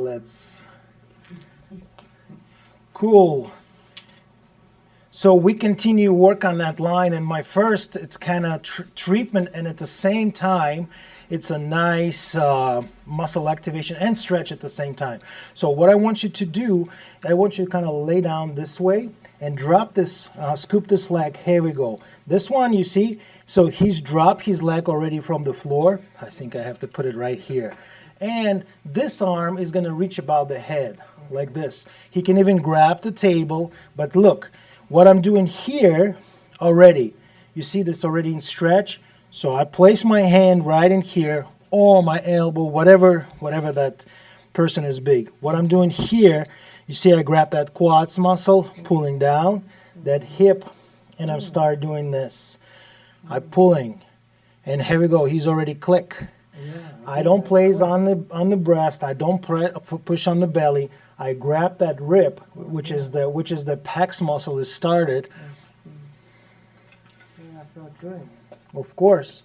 let's, cool. So we continue work on that line, and my first, it's kind of treatment, and at the same time, it's a nice muscle activation and stretch at the same time. So what I want you to do, I want you to kind of lay down this way and drop this, scoop this leg. Here we go. This one, you see, so he's dropped his leg already from the floor. I think I have to put it right here. And this arm is going to reach about the head, like this. He can even grab the table, but look, what I'm doing here already, you see this already in stretch? So I place my hand right in here, or my elbow, whatever that person is big. What I'm doing here, you see I grab that quads muscle, pulling down, that hip, and I'm start doing this. I'm pulling, and here we go, he's already click. I don't place on the breast, I don't push on the belly. I grab that rib, which is the pecs muscle is started. Yeah, I felt good. Of course.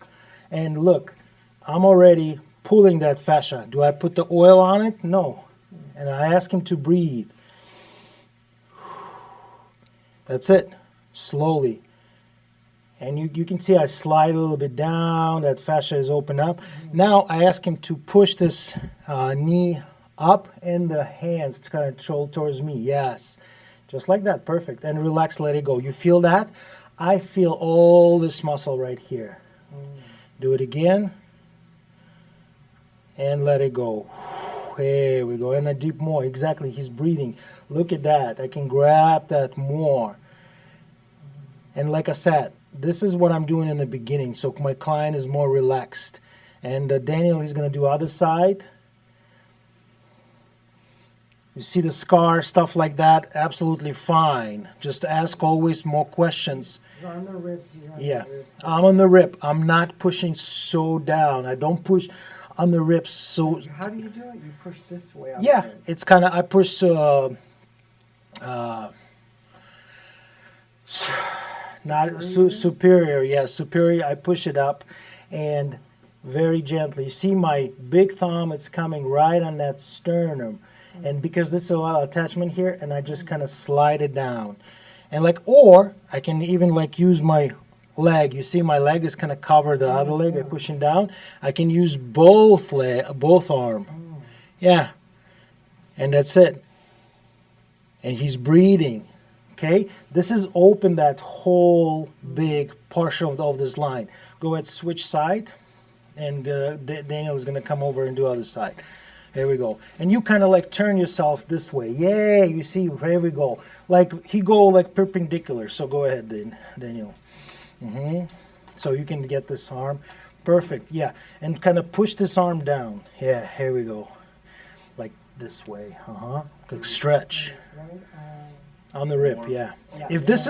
And look, I'm already pulling that fascia. Do I put the oil on it? No. And I ask him to breathe. That's it. Slowly. And you can see I slide a little bit down. That fascia is open up. Now I ask him to push this knee up and the hands kind of towards me. Yes. Just like that. Perfect. And relax, let it go. You feel that? I feel all this muscle right here. Do it again. And let it go. Here we go. And a deep more. Exactly. He's breathing. Look at that. I can grab that more. And like I said, this is what I'm doing in the beginning. So my client is more relaxed. And Daniel, he's going to do other side. You see the scar, stuff like that, absolutely fine. Just ask always more questions. You're on the ribs. Yeah, I'm on the rib. I'm not pushing so down. I don't push on the ribs so. How do you do it? You push this way. Yeah, it's kind of, I push not superior. Yeah, superior. I push it up and very gently. You see my big thumb, it's coming right on that sternum. And because there's a lot of attachment here, and I just kind of slide it down. And like, or I can even like use my leg. You see my leg is kind of covered the other leg. I'm pushing down. I can use both arm. Yeah. And that's it. And he's breathing. Okay. This is open that whole big portion of this line. Go ahead, switch side. And Daniel is going to come over and do other side. There we go. And you kind of like turn yourself this way. Yeah, you see, here we go. Like he go like perpendicular. So go ahead, Daniel. So you can get this arm. Perfect, yeah. And kind of push this arm down. Yeah, here we go. Like this way, Like stretch. On the rib, yeah. If this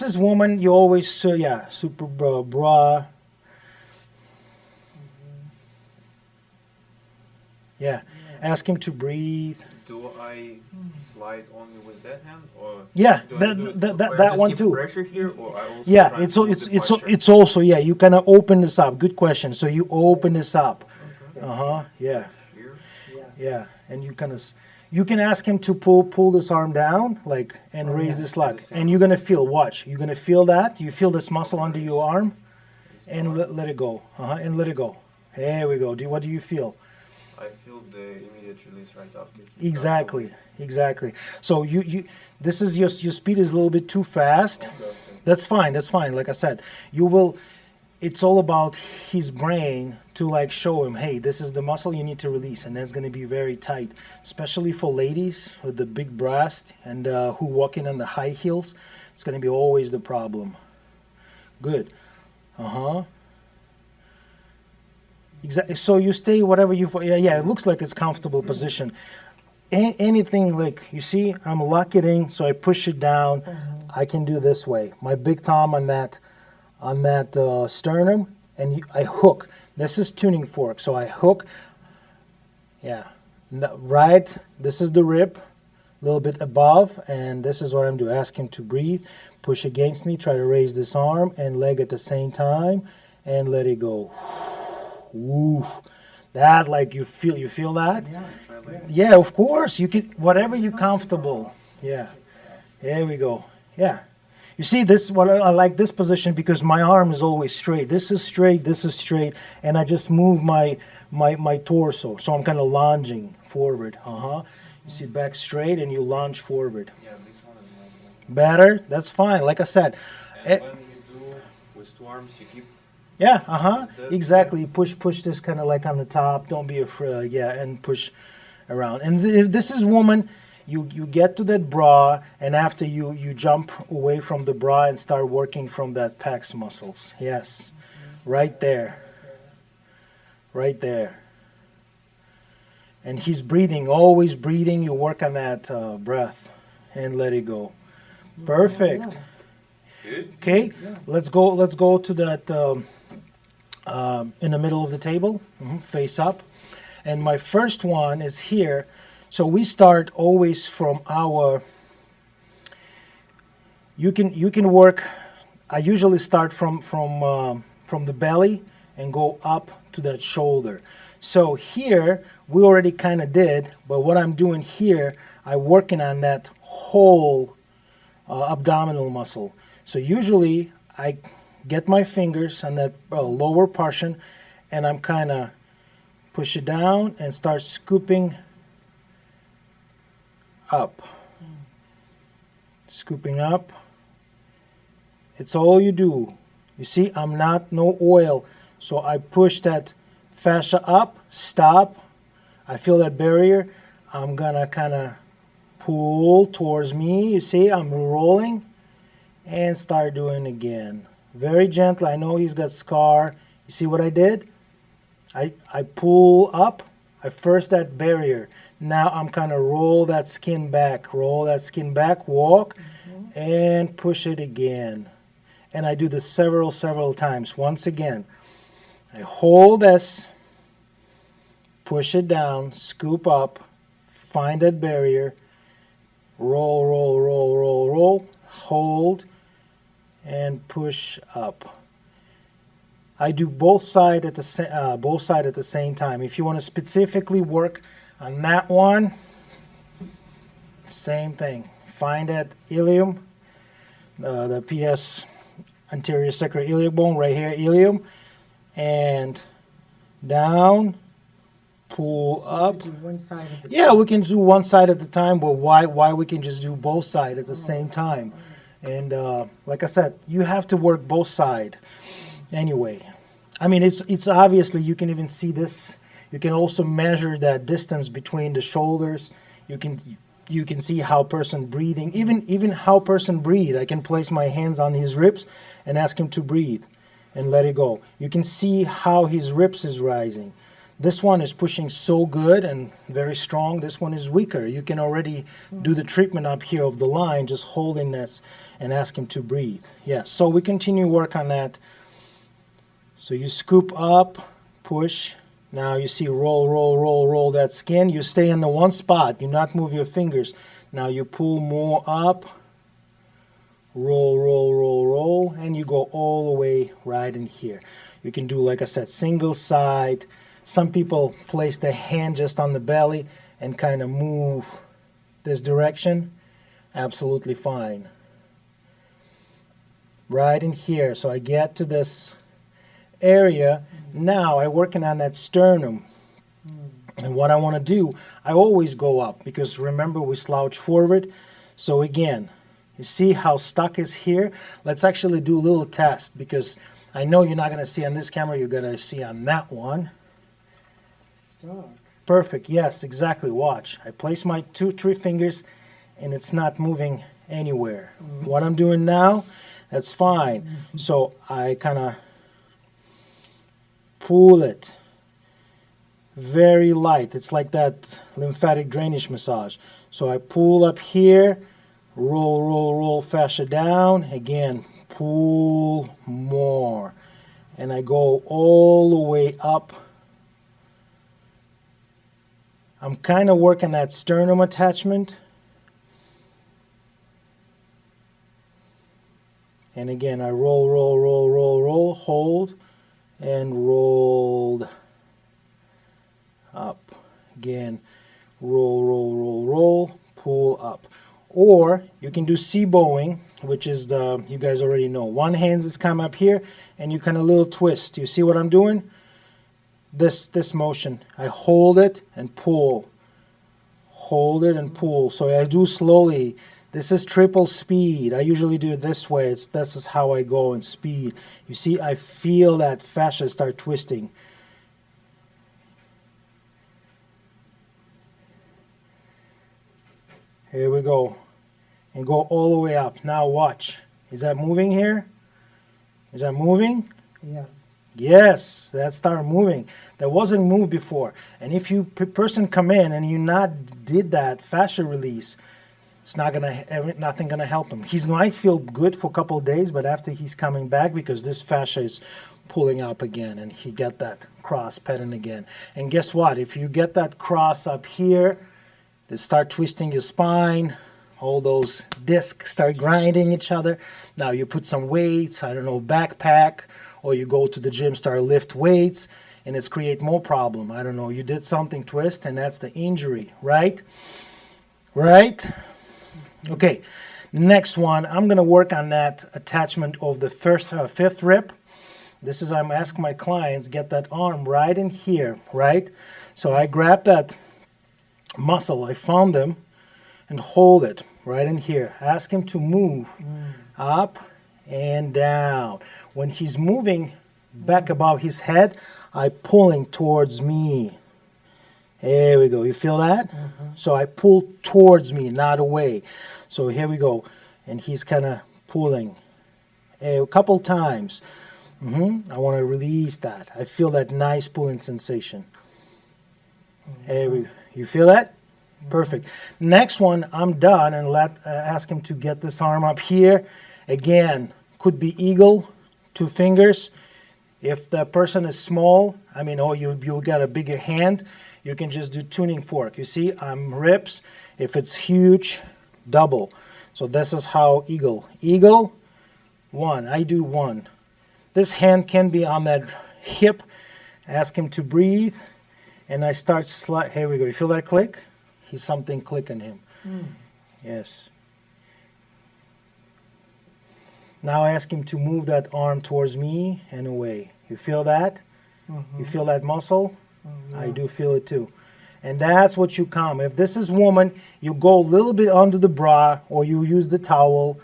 is woman, you always, super bra. Yeah, ask him to breathe. Do I slide only with that hand, or yeah, do I do that one too. Pressure here, or I also yeah, it's also you kind of open this up. Good question. So you open this up. Okay. Yeah. Here? Yeah, and you kind of you can ask him to pull this arm down like and raise this leg, and you're gonna feel. Watch, you're gonna feel that. You feel this muscle under your arm, and let it go. And let it go. There we go. What do you feel? I feel the immediate release right after. Exactly. So you this is your speed is a little bit too fast. Okay. That's fine. Like I said, it's all about his brain to like show him, hey, this is the muscle you need to release, and that's going to be very tight, especially for ladies with the big breast and who walk in on the high heels. It's going to be always the problem. Good. Exactly. So you stay whatever you. Yeah. It looks like it's comfortable position. Anything like you see, I'm locking, so I push it down. I can do this way. My big thumb on that sternum, and I hook. This is tuning fork, so I hook. Yeah, right. This is the rib, a little bit above, and this is what I'm doing. Ask him to breathe. Push against me. Try to raise this arm and leg at the same time, and let it go. Oof. That like you feel that? Yeah. Try like Yeah, of course. You can whatever you're comfortable. Yeah. There we go. Yeah. You see this what I like this position because my arm is always straight. This is straight, and I just move my torso. So I'm kind of lunging forward. Uh-huh. You see back straight and you lunge forward. yeah, this one is like Better? That's fine. Like I said. that. eh, And when you do with two arms, you keep Yeah, uh-huh. Is that- Exactly. Push this kind of like on the top. Don't be afraid. Yeah, and push around. And if this is woman, you get to that bra, and after you jump away from the bra and start working from that pecs muscles. Yes, right there, right there. And he's breathing, always breathing. You work on that breath, and let it go. Perfect. good. Okay, let's go. Let's go to that in the middle of the table, face up. And my first one is here. So we start always from our. You can work. I usually start from the belly and go up to that shoulder. So here we already kind of did, but what I'm doing here, I'm working on that whole abdominal muscle. So usually I get my fingers on that lower portion, and I'm kind of push it down and start scooping up. Scooping up. It's all you do. You see, I'm not no oil. So I push that fascia up, stop. I feel that barrier. I'm gonna kind of pull towards me. You see, I'm rolling and start doing again. Very gentle. I know he's got scar. You see what I did? I pull up. I first that barrier. Now I'm kind of roll that skin back, walk, and push it again. And I do this several times. Once again, I hold this, push it down, scoop up, find that barrier, roll, hold, and push up. I do both sides at the same time. If you want to specifically work on that one, same thing. Find that ilium, the PS anterior sacroiliac bone right here, ilium, and down, pull So up. you do one side of the Yeah, we can do one side at a time, but why we can just do both sides at the same time? And like I said, you have to work both sides anyway. I mean, it's obviously you can even see this. You can also measure that distance between the shoulders. You can see how person breathing, even how person breathe. I can place my hands on his ribs and ask him to breathe and let it go. You can see how his ribs is rising. This one is pushing so good and very strong. This one is weaker. You can already do the treatment up here of the line, just holding this and ask him to breathe. Yeah, so we continue work on that. So you scoop up, push. Now you see roll that skin. You stay in the one spot. You not move your fingers. Now you pull more up, roll, and you go all the way right in here. You can do, like I said, single side. Some people place their hand just on the belly and kind of move this direction. Absolutely fine. Right in here. So I get to this area. Now I'm working on that sternum. And what I want to do, I always go up because remember we slouch forward. So again, you see how stuck is here? Let's actually do a little test because I know you're not going to see on this camera, you're going to see on that one. Stuck. Perfect. Yes, exactly. Watch. I place my 2-3 fingers and it's not moving anywhere. What I'm doing now, that's fine. So I kind of pull it very light. It's like that lymphatic drainage massage. So I pull up here, roll fascia down. Again, pull more. And I go all the way up. I'm kind of working that sternum attachment. And again, I roll, hold, and rolled. again, roll, roll, roll, roll, pull up. Or you can do C-bowing, which is you guys already know. One hand is come up here, and you kind of little twist. You see what I'm doing? This motion. I hold it and pull. Hold it and pull. So I do slowly. This is triple speed. I usually do it this way. This is how I go in speed. You see, I feel that fascia start twisting. Here we go. And go all the way up. Now watch. Is that moving here? Is that moving? Yeah. Yes, that started moving. That wasn't moved before. And if you person come in and you not did that fascia release, it's nothing gonna help him. He might feel good for a couple of days, but after he's coming back because this fascia is pulling up again, and he get that cross pattern again. And guess what? If you get that cross up here, they start twisting your spine. All those discs start grinding each other. Now you put some weights, I don't know, backpack, or you go to the gym, start lift weights, and it's create more problem. I don't know, you did something twist, and that's the injury, right? Right? Okay, next one, I'm gonna work on that attachment of the fifth rib. This is, I'm asking my clients, get that arm right in here, right? So I grab that muscle, I found them, and hold it right in here. Ask him to move up and down. When he's moving back above his head, I pulling towards me. There we go. You feel that? So I pull towards me, not away. So here we go. And he's kind of pulling a couple times. I want to release that. I feel that nice pulling sensation. You feel that? Perfect. Next one, I'm done, and ask him to get this arm up here. Again, could be eagle, 2 fingers. If the person is small, or you got a bigger hand, you can just do tuning fork. You see, I'm ribs. If it's huge, double. So this is how eagle. Eagle, 1. I do 1. This hand can be on that hip. Ask him to breathe, and I start here we go. You feel that click? He's something clicking him. Yes. Now I ask him to move that arm towards me and away. You feel that? You feel that muscle? Yeah. I do feel it too. And that's what you come. If this is woman, you go a little bit under the bra, or you use the towel.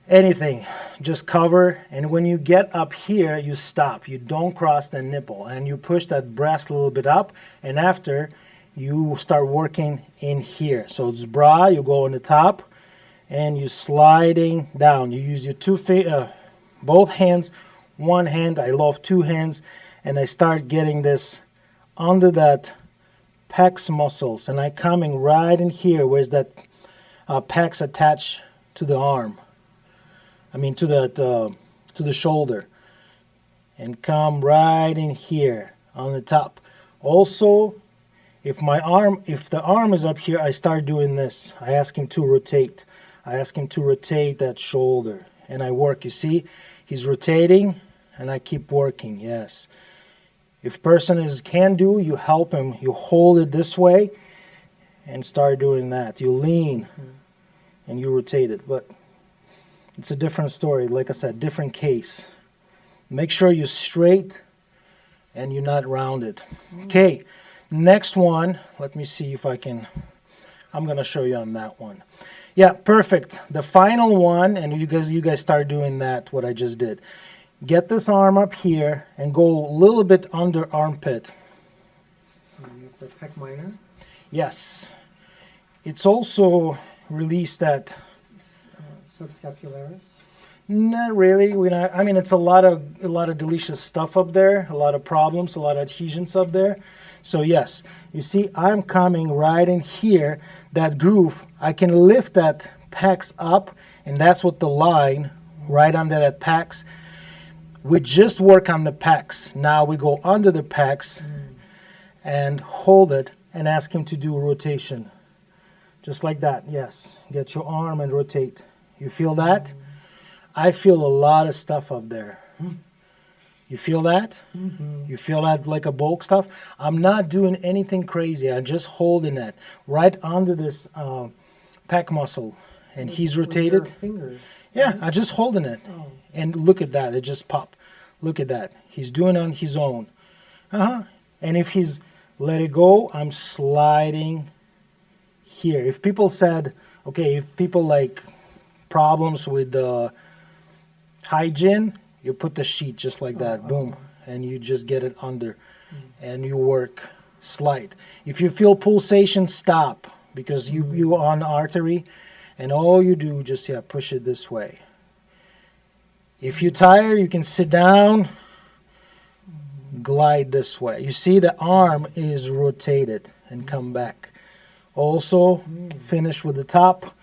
Anything. Just cover. And when you get up here, you stop. You don't cross the nipple. And you push that breast a little bit up. And after, you start working in here. So it's bra, you go on the top, and you sliding down. You use your both hands, one hand. I love 2 hands, and I start getting this under that pecs muscles, and I coming right in here. Where's that pecs attached to the arm? To the shoulder, and come right in here on the top. Also, if the arm is up here, I start doing this. I ask him to rotate. I ask him to rotate that shoulder, and I work. You see, he's rotating, and I keep working. Yes. If person can do, you help him. You hold it this way, and start doing that. You lean, and you rotate it. But it's a different story. Like I said, different case. Make sure you're straight, and you're not rounded. Okay. Next one, let me see if I can, I'm going to show you on that one. Yeah, perfect. The final one, and you guys start doing that, what I just did. Get this arm up here and go a little bit under armpit. The pec minor. Yes. It's also release that. Subscapularis. Not really. It's a lot of delicious stuff up there, a lot of problems, a lot of adhesions up there. So yes, you see, I'm coming right in here, that groove. I can lift that pecs up, and that's what the line right under that pecs. We just work on the pecs. Now we go under the pecs and hold it and ask him to do a rotation. Just like that, yes. Get your arm and rotate. You feel that? I feel a lot of stuff up there. You feel that? Mm-hmm. You feel that like a bulk stuff? I'm not doing anything crazy. I'm just holding that right under this pec muscle. And he's With your rotated. fingers. Yeah, I'm just holding it. Oh. And look at that. It just popped. Look at that. He's doing it on his own. And if he's let it go, I'm sliding here. If people said, okay, if people like problems with hygiene, you put the sheet just like that, boom, and you just get it under, and you work, slide. If you feel pulsation, stop, because you on artery, and all you do just push it this way. If you're tired, you can sit down, glide this way. You see the arm is rotated and come back. Also, finish with the top.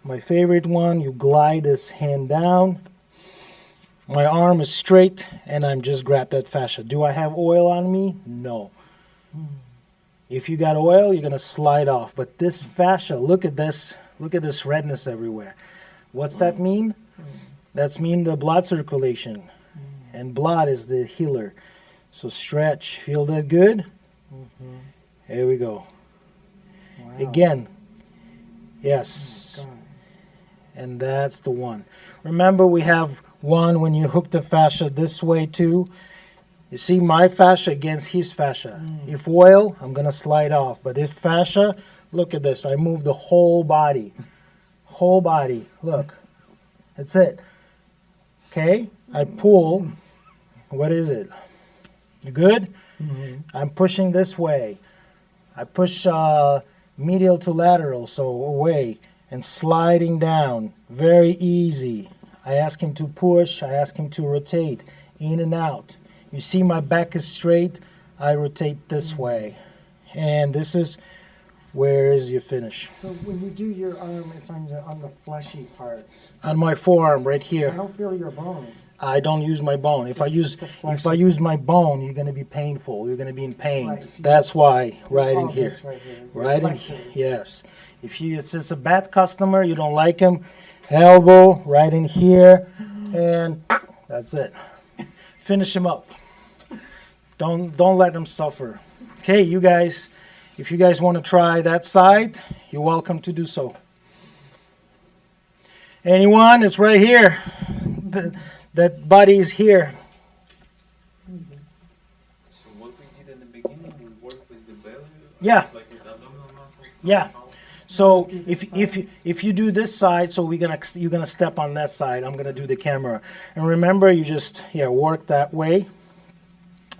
My favorite one, you glide this hand down. My arm is straight, and I'm just grab that fascia. Do I have oil on me? No. If you got oil, you're going to slide off. But this fascia, look at this. Look at this redness everywhere. What's that mean? That's mean the blood circulation. And blood is the healer. So stretch. Feel that good? Here we go. Wow. Again. Yes. God. And that's the one. Remember, we have one when you hook the fascia this way too. You see my fascia against his fascia. If oil, I'm going to slide off. But if fascia, look at this. I move the whole body. Whole body. Look. That's it. Okay? I pull. What is it? You good? I'm pushing this way. I push medial to lateral, so away, and sliding down. Very easy. I ask him to push. I ask him to rotate in and out. You see my back is straight. I rotate this way. And this is where is your finish. So when you do your arm, it's on the fleshy part. On my forearm right I here. don't feel your bone. I don't use my bone. If I It's use the if I use my bone, you're going to be painful. You're going to be in pain. Right, so That's why right in Oh, here. this right here. Right in Flexors. here. Yes. If it's a bad customer, you don't like him, elbow right in here, and that's it. Finish him up. Don't let him suffer. Okay, you guys. If you guys want to try that side, you're welcome to do so. Anyone? It's right here. That body's here. So what we did in the beginning, we worked with the belly. Yeah. Like his abdominal muscles. Yeah. So if you do this side, so you're gonna step on that side. I'm gonna do the camera, and remember you just work that way.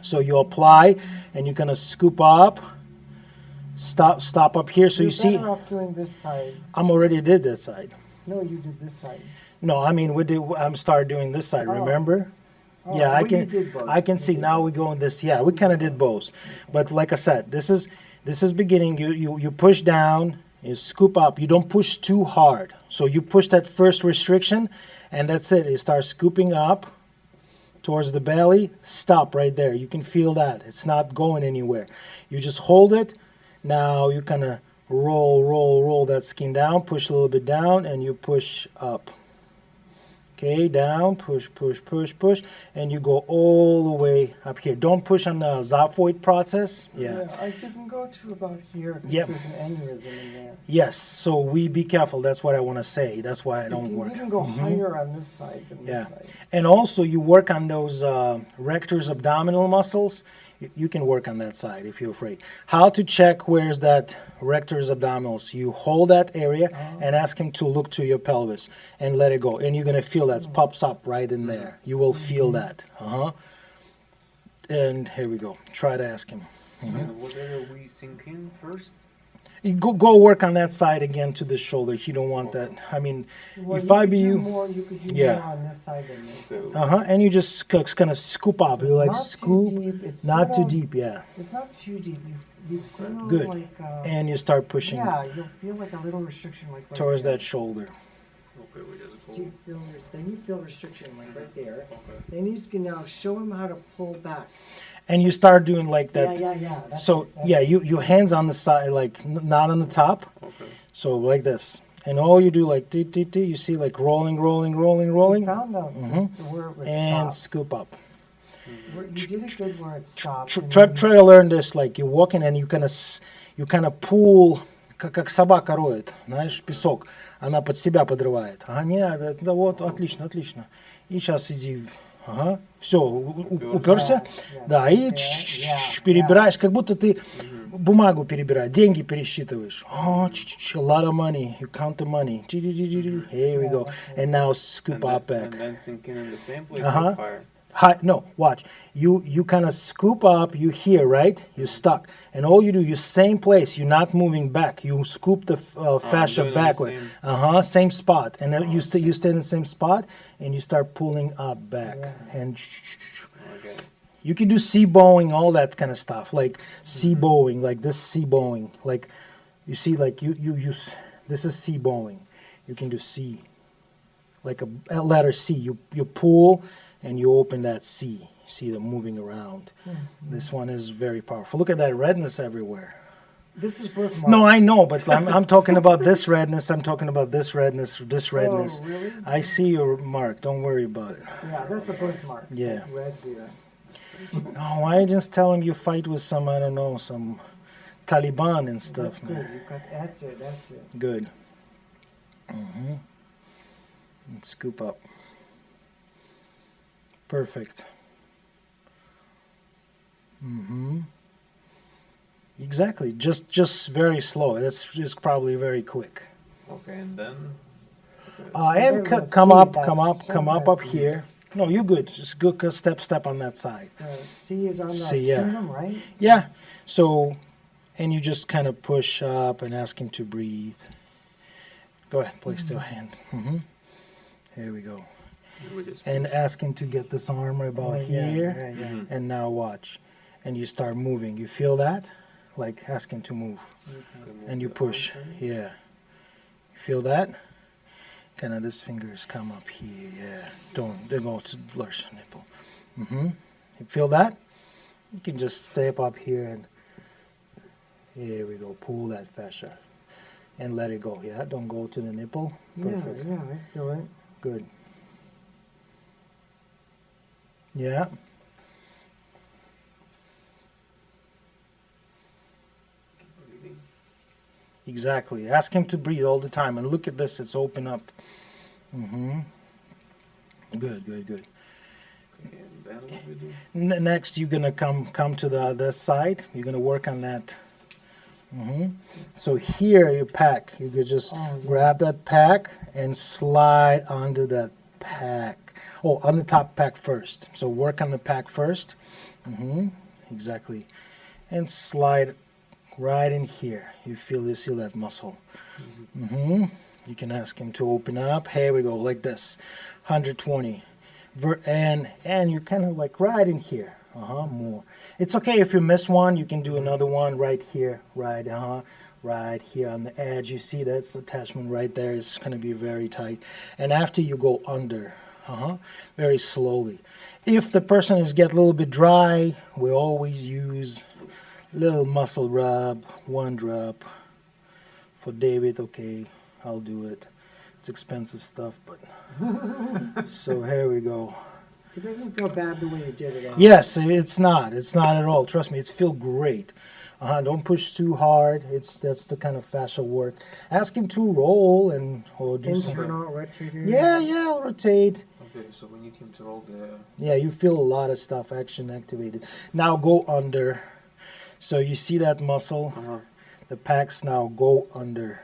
So you apply, and you're gonna scoop up. Stop up here. So You're you see, better off doing this side. I'm already did this side. No, you did this side. No, I mean I'm started doing this side. Oh. Remember? Oh, Yeah, well, you did both. I can You see did now both. we go in this. Yeah, we kind of did both, but like I said, this is beginning. You push down, you scoop up. You don't push too hard. So you push that first restriction, and that's it. You start scooping up towards the belly. Stop right there. You can feel that it's not going anywhere. You just hold it. Now you kind of roll that skin down. Push a little bit down, and you push up. Okay, down, push, and you go all the way up here. Don't push on the xiphoid process. Yeah. I can go to about here because Yep. there's an aneurysm in there. Yes, so we be careful. That's what I want to say. That's why I don't You work. can go higher on this side than Yeah. this side. And also you work on those rectors abdominal muscles. You can work on that side if you're afraid. How to check where's that rectors abdominals? You hold that area and ask him to look to your pelvis and let it go. And you're going to feel that pops up right in there. You will feel that. And here we go. Try to ask him. And whatever we sink in first. You go work on that side again to the shoulder. You don't want that. I mean, Well, if you I could be do you, more, you could do Yeah. more on this side than this side. So and you just kind of scoop up. So You it's like not too scoop, deep, it's not sort too of- deep, yeah. It's not too deep. You feel Good. like And you start pushing yeah, you'll feel like a little restriction like right towards there. that shoulder. okay, we just Do go. you feel then you feel restriction like right there. Okay. Then you can now show him how to pull back. And you start doing like that. Yeah. That's So it, that's yeah, it. your hands on the side, like not on the top. Okay. So like this, and all you do like you see like rolling, We found out Mhm. where it was and stopped. scoop up. You did it good where it stopped. and Try, then try to learn this, like you're walking and you kind of pull, как собака роет, знаешь, песок. Она под себя подрывает. Ага, нет, да вот, отлично, отлично. И сейчас иди, ага, все, уперся, Yes, да, yes, и okay, yeah, перебираешь, как будто ты бумагу перебираешь, деньги пересчитываешь. О, a lot of money, you count the money. Here we Yeah, go. that's it. And now scoop And up then, back. and then sink in the same place Uh-huh. or higher. Hi, no, watch. You kind of scoop up. You here, right? You're stuck, and all you do, you same place. You're not moving back. You scoop the fascia doing it the backward. same- Same spot, and then Oh, you stay in the same spot, and you start pulling up back, Yeah. and Okay. you can do sea bowing, all that kind of stuff, like sea bowing, like this sea bowing, like you see, like you use this is sea bowing. You can do sea, like a letter C. You pull and you open that C. See them moving around. This one is very powerful. Look at that redness everywhere. This is birthmark. No, I know, but I'm talking about this redness. I'm talking about this redness. This redness. Oh, really? I see your mark. Don't worry about it. Yeah, that's a birthmark. Yeah. Like red here. No, why just tell him you fight with some, I don't know, some Taliban and stuff. That's good. You've got, that's it. That's it. Good. Mm-hmm. And scoop up. Perfect. Mm-hmm. Exactly. Just very slow. That's just probably very quick. Okay, and then. And Okay, let's come see, up, that's- come up let's up see. here. No, you're good. Just go step on that side. C is on the C, yeah. sternum, right? Yeah. So, and you just kind of push up and ask him to breathe. Go ahead, place your hand. Mm-hmm. Here we go. We just And ask him to get this arm about Oh, yeah, here. yeah, yeah. And now watch. And you start moving. You feel that? Like ask him to move. remove And you the push. arm from it. Yeah. You feel that? Kind of this fingers come up here. Yeah. Don't go to the large nipple. Mm-hmm. You feel that? You can just step up here and here we go. Pull that fascia. And let it go. Yeah. Don't go to the nipple. Perfect. Yeah, I feel it. Good. Yeah. Breathing. Exactly. Ask him to breathe all the time. And look at this. It's open up. Mm-hmm. Good. Okay, and then what we do? Next, you're gonna come to the other side. You're gonna work on that. So here you pack. You could just Oh, yeah. grab that pack and slide onto that pack. Oh, on the top pack first. So work on the pack first. Exactly. And slide right in here. You feel that muscle. You can ask him to open up. Here we go, like this, 120. And you're kind of like right in here. More. It's okay if you miss one. You can do another one right here. Right here on the edge. You see that's attachment right there. It's going to be very tight. And after you go under, very slowly. If the person is get a little bit dry, we always use little muscle rub, one drop. For David, okay, I'll do it. It's expensive stuff, but so here we go. It doesn't feel bad the way you did it. Yes, it's not. It's not at all. Trust me, it feels great. Don't push too hard. That's the kind of fascia work. Ask him to roll or do something. Internal rotator. Yeah, I'll rotate. Okay, so we need him to roll the. Yeah, you feel a lot of stuff action activated. Now go under. So you see that muscle? The packs now go under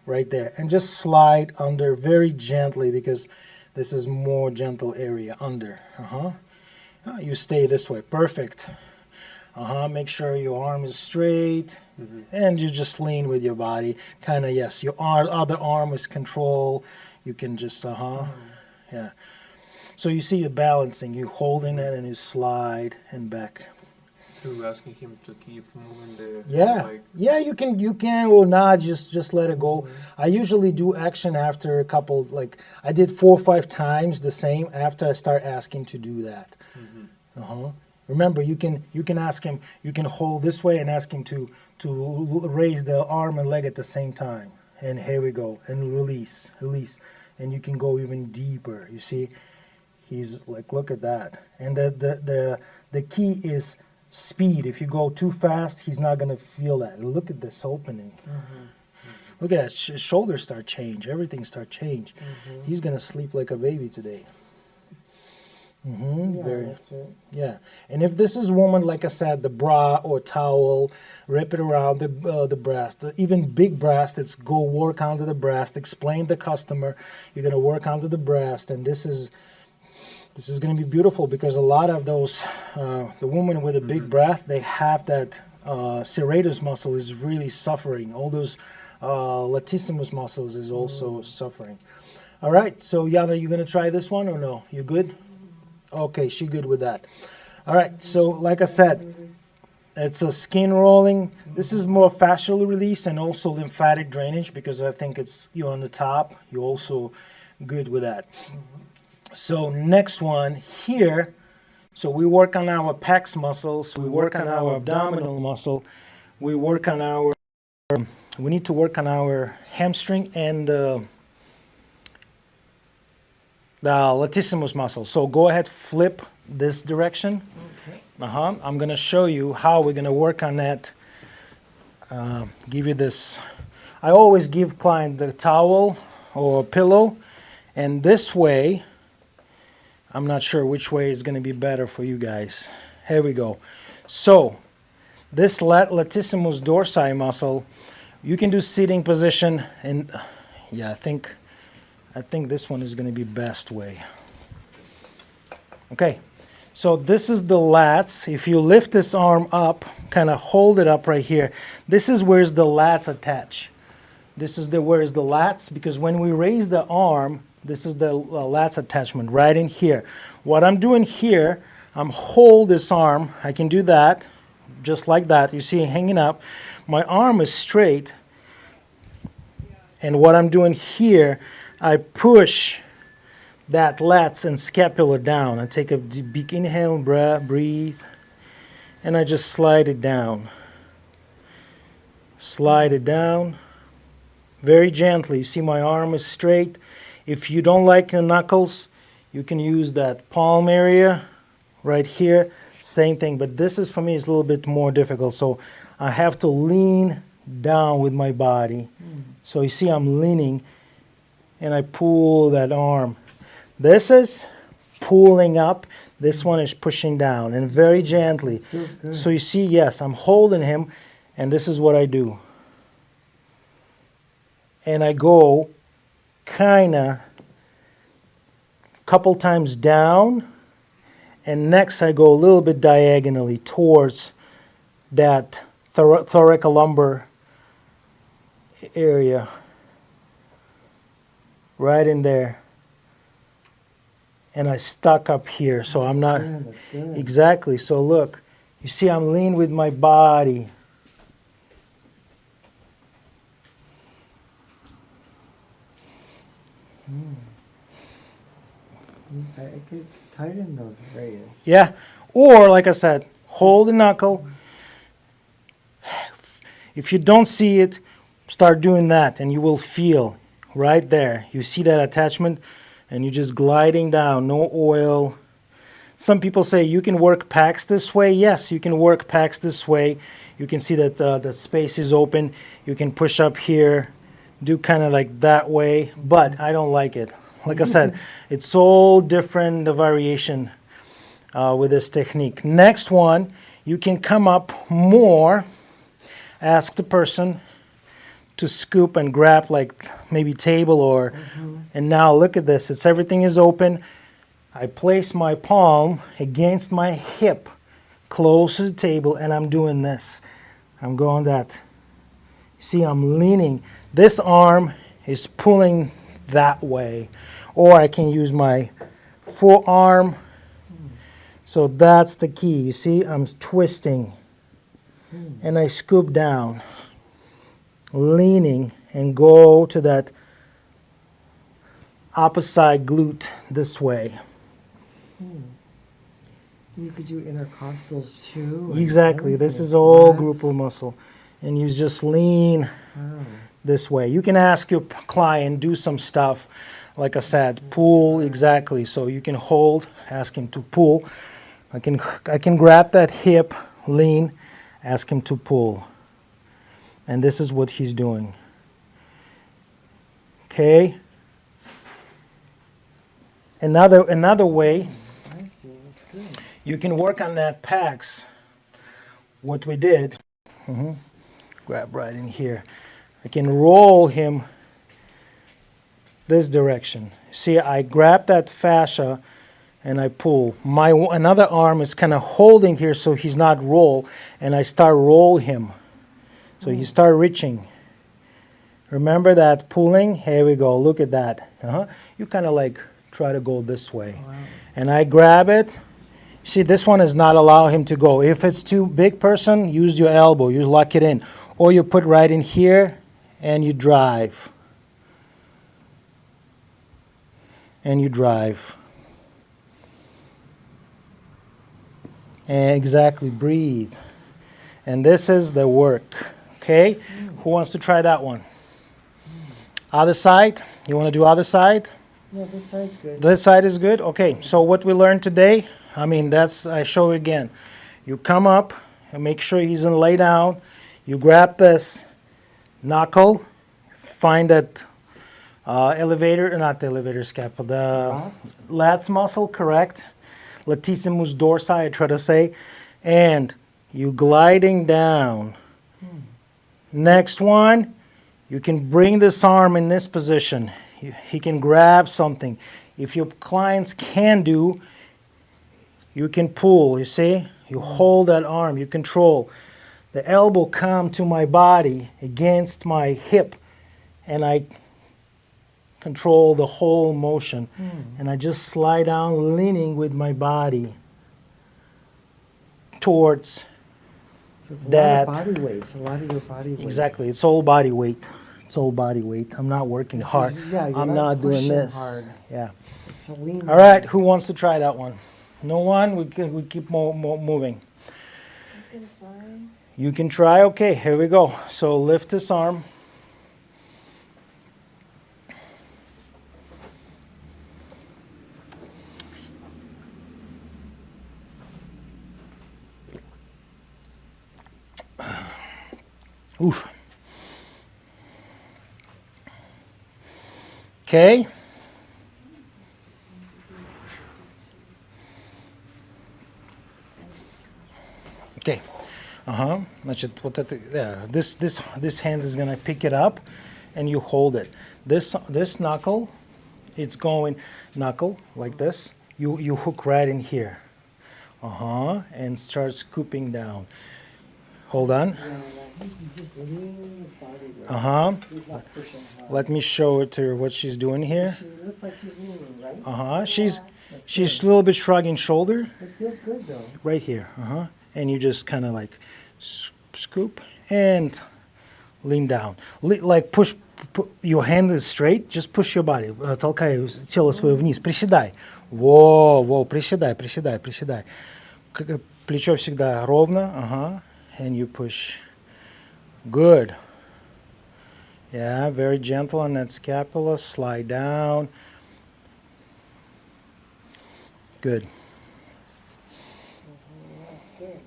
right there. And just slide under very gently because this is more gentle area under. You stay this way. Perfect. Make sure your arm is straight. And you just lean with your body. Kind of, yes. Your other arm is control. You can just, yeah. So you see it balancing. You holding it and you slide and back. You're asking him to keep moving the. Yeah, Like, yeah, you can or not. Just let it go. I usually do action after a couple. Like I did 4 or 5 times the same after I start asking to do that. Remember, you can ask him. You can hold this way and ask him to raise the arm and leg at the same time. And here we go. And release, and you can go even deeper. You see, He's like, look at that. And the key is speed. If you go too fast, he's not gonna feel that. Look at this opening. Look at that. Shoulders start change. Everything start change. He's gonna sleep like a baby today. Yeah, Very. that's it. Yeah, and if this is woman, like I said, the bra or towel, wrap it around the breast. Even big breast, it's go work onto the breast. Explain the customer you're gonna work onto the breast, and this is gonna be beautiful because a lot of those the women with a big breast, they have that serratus muscle is really suffering. All those latissimus muscles is also suffering. All right, so Yana, you gonna try this one or no? You good? Okay, she good with that. All right, so like I said, it's a skin rolling. This is more fascial release and also lymphatic drainage because I think it's you on the top. You're also good with that. So next one here. So we work on our pecs muscles. We work on our abdominal muscle. We work on our. We need to work on our hamstring and the latissimus muscle. So go ahead, flip this direction. Okay. I'm going to show you how we're going to work on that. Give you this. I always give client the towel or pillow, and this way, I'm not sure which way is going to be better for you guys. Here we go. So this latissimus dorsi muscle, you can do sitting position, and yeah, I think this one is going to be best way. Okay, so this is the lats. If you lift this arm up, kind of hold it up right here, this is where the lats attach. This is where's the lats, because when we raise the arm, this is the lats attachment right in here. What I'm doing here, I'm hold this arm. I can do that, just like that. You see it hanging up. My arm is straight, and what I'm doing here, I push that lats and scapula down. I take a deep inhale, breathe, and I just slide it down. Slide it down very gently. You see my arm is straight. If you don't like the knuckles, you can use that palm area right here. Same thing, but this is for me is a little bit more difficult. So I have to lean down with my body. So you see I'm leaning, and I pull that arm. This is pulling up. This one is pushing down, and very gently. Feels good. So you see, yes, I'm holding him, and this is what I do. And I go kind of couple times down, and next I go a little bit diagonally towards that thoracolumbar area. Right in there, and I stuck up here, so I'm not That's good. exactly. So look, you see I'm lean with my body. It's tight in those areas. Yeah, or like I said, hold the knuckle. If you don't see it, start doing that, and you will feel right there. You see that attachment, and you're just gliding down, no oil. Some people say you can work pecs this way. Yes, you can work pecs this way. You can see that the space is open. You can push up here, do kind of like that way, but I don't like it. Like I said, it's so different, the variation with this technique. Next one, you can come up more, ask the person to scoop and grab like maybe table or, and now look at this, it's everything is open. I place my palm against my hip, close to the table, and I'm doing this. I'm going that. See, I'm leaning. This arm is pulling that way, or I can use my forearm. So that's the key. You see, I'm twisting, and I scoop down, leaning, and go to that opposite glute this way. You could do intercostals too. and Exactly. This everything. is all Lats. group muscle, and you just lean Wow. this way. You can ask your client do some stuff like I said, pull, exactly. So you can hold, ask him to pull. I can grab that hip, lean, ask him to pull. And this is what he's doing. Okay? Another way I see. That's good. you can work on that pecs. What we did, grab right in here. I can roll him this direction. See, I grab that fascia and I pull. My another arm is kind of holding here so he's not roll, and I start roll him. So you start reaching. Remember that pulling? Here we go. Look at that. You kind of like try to go this way. Wow. And I grab it. See, this one is not allow him to go. If it's too big person, use your elbow. You lock it in. Or you put right in here and you drive. And you drive. And exactly, breathe. And this is the work. Okay? Who wants to try that one? Other side? You want to do other side? No, this side's good. This side is good? Okay, so what we learned today, I show you again. You come up and make sure he's in lay down. You grab this knuckle, find that not the elevator scapula, the lats muscle, correct? Latissimus dorsi, I try to say. And you gliding down. Next one, you can bring this arm in this position. He can grab something. If your clients can do, you can pull, you see? You hold that arm, you control. The elbow come to my body against my hip, and I control the whole motion. And I just slide down, leaning with my body towards So it's that. a lot of body weight. A lot of your body weight. Exactly, it's all body weight. It's all body weight. I'm not working hard. Yeah, you're I'm not doing pushing this. hard. Yeah. It's a lean. All right, who wants to try that one? No one? We keep moving. You can try. You can try? Okay, here we go. So lift this arm. Oof. Okay. Okay. Значит, вот это, yeah, this hand is gonna pick it up, and you hold it. This knuckle, it's going knuckle like this. You hook right in here. And start scooping down. Hold on. Yeah, he's just leaning his body weight. He's not pushing hard. Let me show it to her what she's doing here. She looks like she's leaning, right? She's That's a little bit shrugging shoulder It feels good though. right here. And you just kind of like scoop and lean down. Like push. Your hand is straight. Just push your body. Толкай тело свое вниз. Приседай. Во, приседай. Плечо всегда ровно. And you push. Good. Yeah, very gentle on that scapula. Slide down. Good. That's good.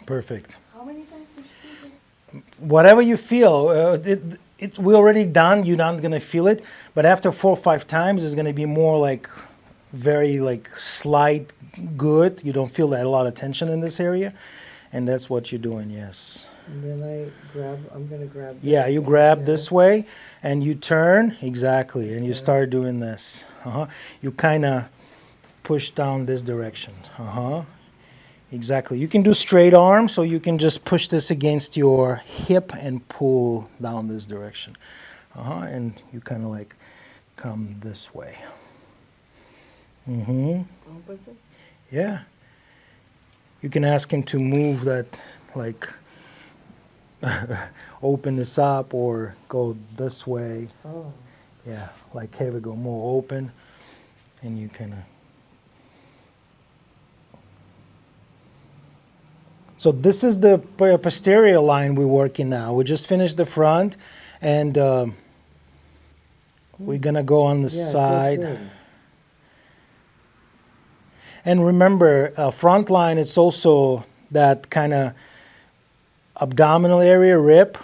Perfect. How many times we should do this? Whatever you feel, we already done. You're not gonna feel it, but after 4 or 5 times, it's gonna be more like very like slight good. You don't feel a lot of tension in this area, and that's what you're doing. Yes. And then I'm gonna grab this. Yeah, you thing grab here. this way, and you turn exactly, and you start doing this. You kind of push down this direction. Exactly. You can do straight arm, so you can just push this against your hip and pull down this direction. And you kind of like come this way. Opposite? Yeah. You can ask him to move that, like, open this up or go this way. Oh, Yeah, like here we go, more open, and you kind of. So this is the posterior line we're working now. We just finished the front, and We're gonna go on the Yeah, it feels side. good. And remember, front line, it's also that kind of abdominal area, rib.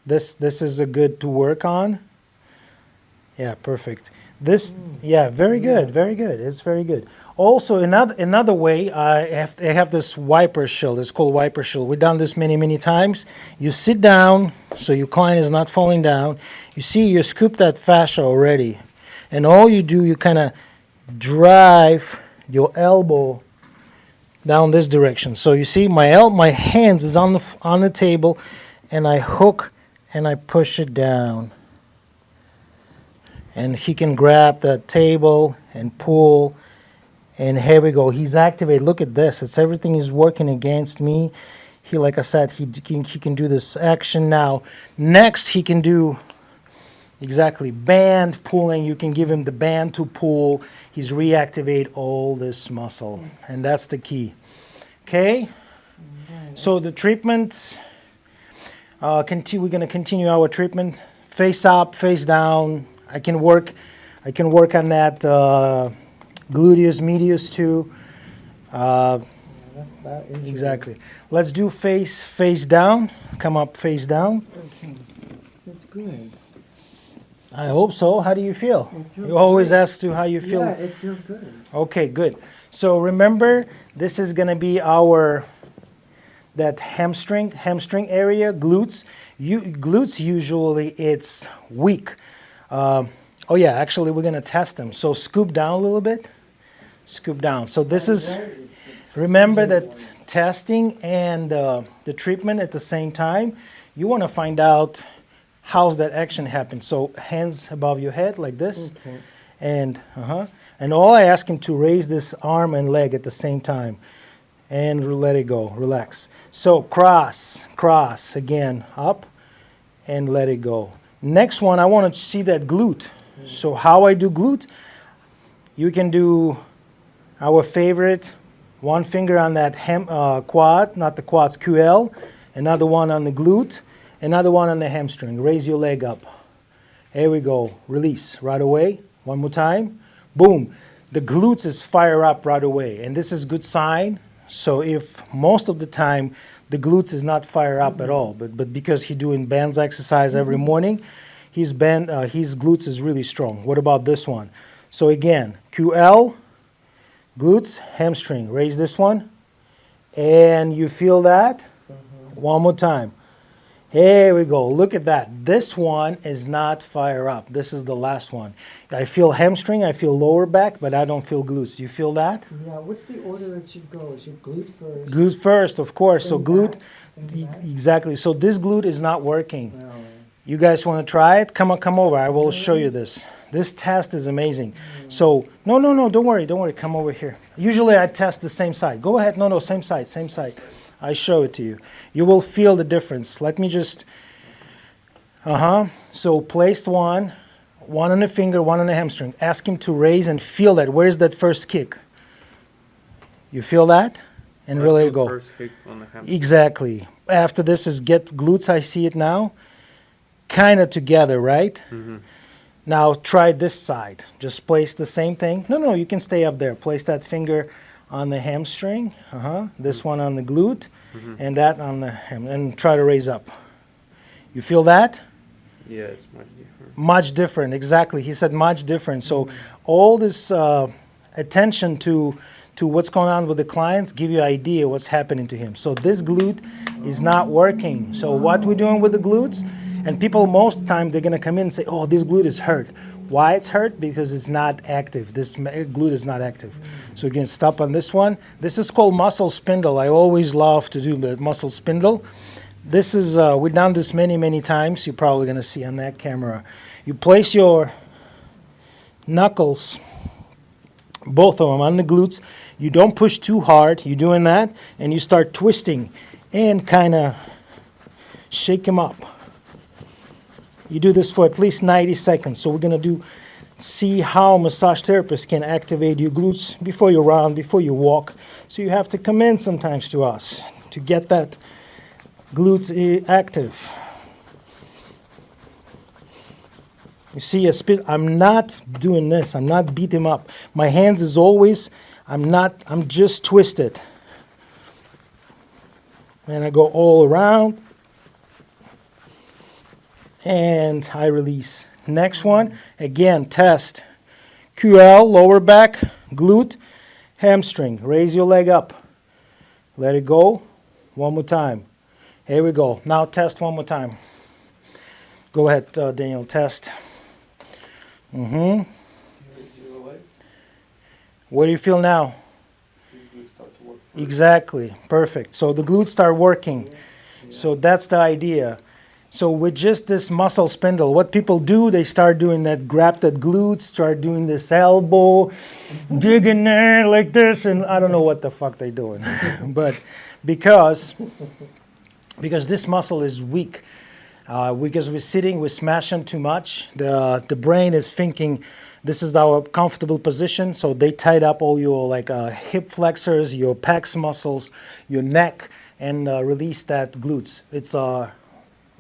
This is a good to work on. Yeah, perfect. This, yeah, very good, very good. It's very good. Also, another way, I have this wiper shield. It's called wiper shield. We've done this many times. You sit down so your client is not falling down. You see, you scoop that fascia already, and all you do, you kind of drive your elbow down this direction. So you see, my hands is on the table, and I hook and I push it down. And he can grab the table and pull, and here we go. He's activated. Look at this. It's everything is working against me. He, like I said, he can do this action now. Next, he can do exactly band pulling. You can give him the band to pull. He's reactivate all this muscle, and that's the key. Okay. So the treatment. We're going to continue our treatment. Face up, face down. I can work on that gluteus medius too. Yeah, that's that injury. Exactly. Let's do face down. Come up face down. Okay. That's good. I hope so. How do you feel? It feels You always great. ask to how you feel. Yeah, it feels good. Okay, good. So remember, this is going to be our that hamstring area, glutes. Glutes usually it's weak. Oh yeah, actually we're gonna test them. So scoop down a little bit. Scoop down. So this is, Where is the remember that one? testing and the treatment at the same time. You want to find out how's that action happen. So hands above your head like this, Okay. and all I ask him to raise this arm and leg at the same time, and let it go. Relax. So cross again, up, and let it go. Next one, I want to see that glute. So how I do glute, you can do our favorite, one finger on that quad, not the quads, QL, another one on the glute, another one on the hamstring. Raise your leg up. Here we go. Release right away. One more time. Boom. The glutes is fire up right away, and this is good sign. So if most of the time the glutes is not fire up at all, but because he doing bands exercise every morning, his glutes is really strong. What about this one? So again, QL, glutes, hamstring. Raise this one, and you feel that? One more time. Here we go. Look at that. This one is not fire up. This is the last one. I feel hamstring, I feel lower back, but I don't feel glutes. You feel that? Yeah, what's the order it should go? It should glute first. Glute first, of course. So then glute, back, then back. exactly. So this glute is not working. No. You guys want to try it? Come over. I will show you this. This test is amazing. So no, don't worry. Come over here. Usually I test the same side. Go ahead. No, same side. I show it to you. You will feel the difference. Let me just. So place one on the finger, one on the hamstring. Ask him to raise and feel that. Where's that first kick? You feel that? And That's really the go. First kick on the hamstring. Exactly. After this is get glutes. I see it now. Kind of together, right? Mm-hmm. Now try this side. Just place the same thing. No, you can stay up there. Place that finger on the hamstring. This one on the glute, and that on the ham, and try to raise up. You feel that? Yeah, it's much different. Much different. Exactly. He said much different. So all this attention to what's going on with the clients give you an idea what's happening to him. So this glute is not working. So what we're doing with the glutes, and people most of the time they're going to come in and say, oh, this glute is hurt. Why it's hurt? Because it's not active. This glute is not active. So again, stop on this one. This is called muscle spindle. I always love to do the muscle spindle. This is, we've done this many times. You're probably going to see on that camera. You place your knuckles, both of them on the glutes. You don't push too hard. You're doing that, and you start twisting and kind of shake them up. You do this for at least 90 seconds. So we're going to see how massage therapists can activate your glutes before you run, before you walk. So you have to come in sometimes to us to get that glutes active. You see, I'm not doing this. I'm not beating him up. My hands is always, I'm just twisted. And I go all around. And I release. Next one, again, test. QL, lower back, glute, hamstring. Raise your leg up. Let it go. One more time. Here we go. Now test one more time. Go ahead, Daniel, test. Raise your leg. What do you feel now? These glutes start to work first. Exactly. Perfect. So the glutes start working. So that's the idea. So with just this muscle spindle, what people do, they start doing that, grab that glute, start doing this elbow, dig in there like this, and I don't know what the fuck they're doing. But because this muscle is weak, because we're sitting, we're smashing too much, the brain is thinking this is our comfortable position, so they tied up all your hip flexors, your pecs muscles, your neck, and release that glutes. It's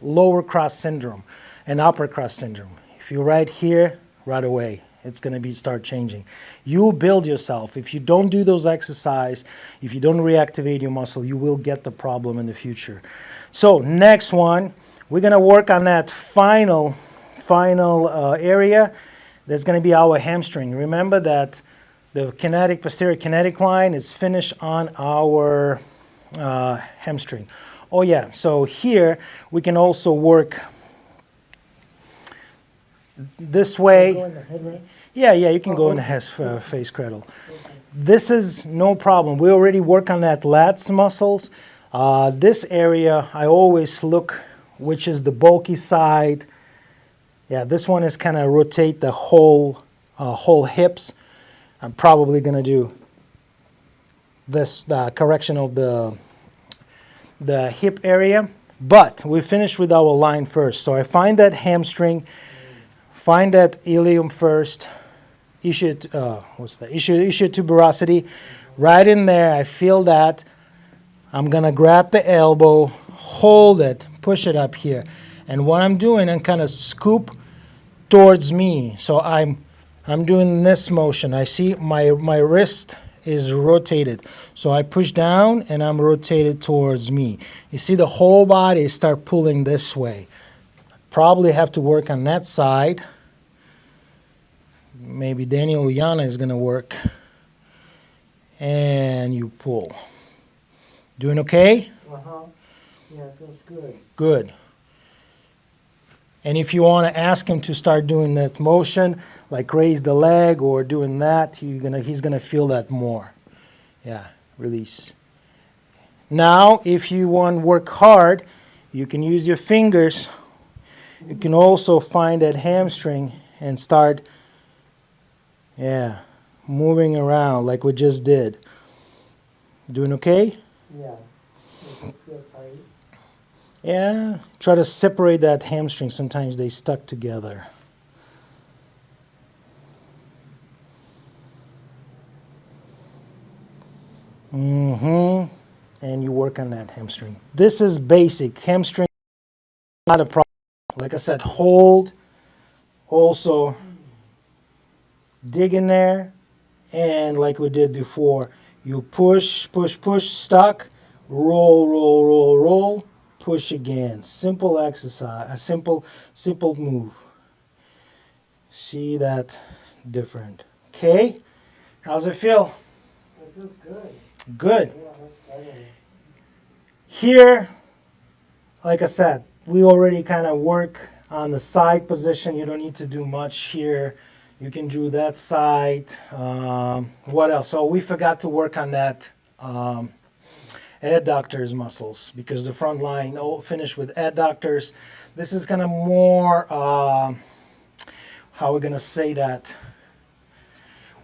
lower cross syndrome and upper cross syndrome. If you're right here, right away, it's going to start changing. You build yourself. If you don't do those exercise, if you don't reactivate your muscle, you will get the problem in the future. So next one, we're going to work on that final area. That's going to be our hamstring. Remember that the posterior kinetic line is finished on our hamstring. Oh yeah, so here we can also work this way. Go in the headrest. Yeah, you can go in the face cradle. This is no problem. We already work on that lats muscles. This area, I always look, which is the bulky side. Yeah, this one is kind of rotate the whole hips. I'm probably going to do this correction of the hip area, but we finish with our line first. So I find that hamstring, find that ilium first, ischial tuberosity, right in there. I feel that. I'm gonna grab the elbow, hold it, push it up here, and what I'm doing, I'm kind of scoop towards me. So I'm doing this motion. I see my wrist is rotated. So I push down and I'm rotated towards me. You see the whole body start pulling this way. Probably have to work on that side. Maybe Daniel Yana is going to work. And you pull. Doing okay? Uh-huh. Yeah, it feels good. Good. And if you want to ask him to start doing that motion, like raise the leg or doing that, he's gonna feel that more. Yeah, release. Now, if you want to work hard, you can use your fingers. You can also find that hamstring and start, moving around like we just did. Doing okay? Yeah. Does it feel tight? Yeah, try to separate that hamstring. Sometimes they stuck together. And you work on that hamstring. This is basic. Hamstring, not a problem. Like I said, hold. Also, dig in there. And like we did before, you push, stuck, roll. Push again. Simple exercise, a simple move. See that different. Okay? How's it feel? It feels good. Good. Yeah, that's better. Here, like I said, we already kind of work on the side position. You don't need to do much here. You can do that side. What else? So we forgot to work on that adductors muscles because the front line finished with adductors. This is kind of more, how we're going to say that.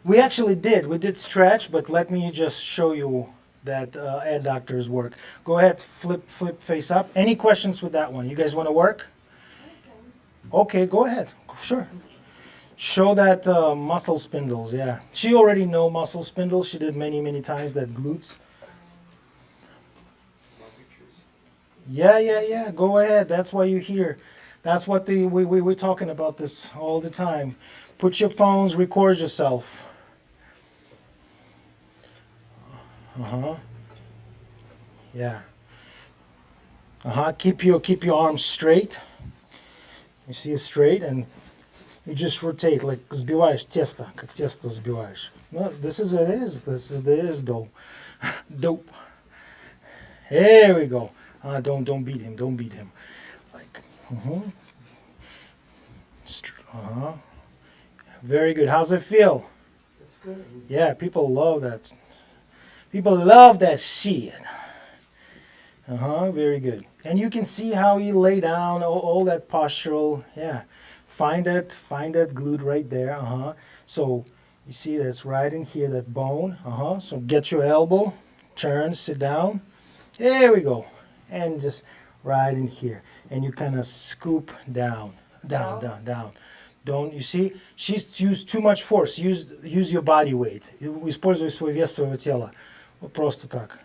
We did stretch, but let me just show you that adductors work. Go ahead, flip face up. Any questions with that one? You guys want to work? Okay, go ahead. Sure. Show that muscle spindles, yeah. She already know muscle spindles. She did many times that glutes. Yeah. Go ahead. That's why you're here. That's what we're talking about this all the time. Put your phones, record yourself. Uh-huh. Yeah. Uh-huh. Keep your arms straight. You see it straight, and you just rotate, like сбиваешь тесто, как тесто сбиваешь. No, this is the dough. Dope. There we go. Don't beat him. Don't beat him. Like, uh-huh. Very good. How's it feel? It's good. Yeah, people love that. People love that shit. Very good. And you can see how he lay down all that postural. Yeah. Find that glute right there. So you see that's right in here, that bone. So get your elbow, turn, sit down. There we go. And just right in here. And you kind of scoop down. Don't, you see? She's used too much force. Use your body weight. Используй свой вес своего тела. Вот просто так.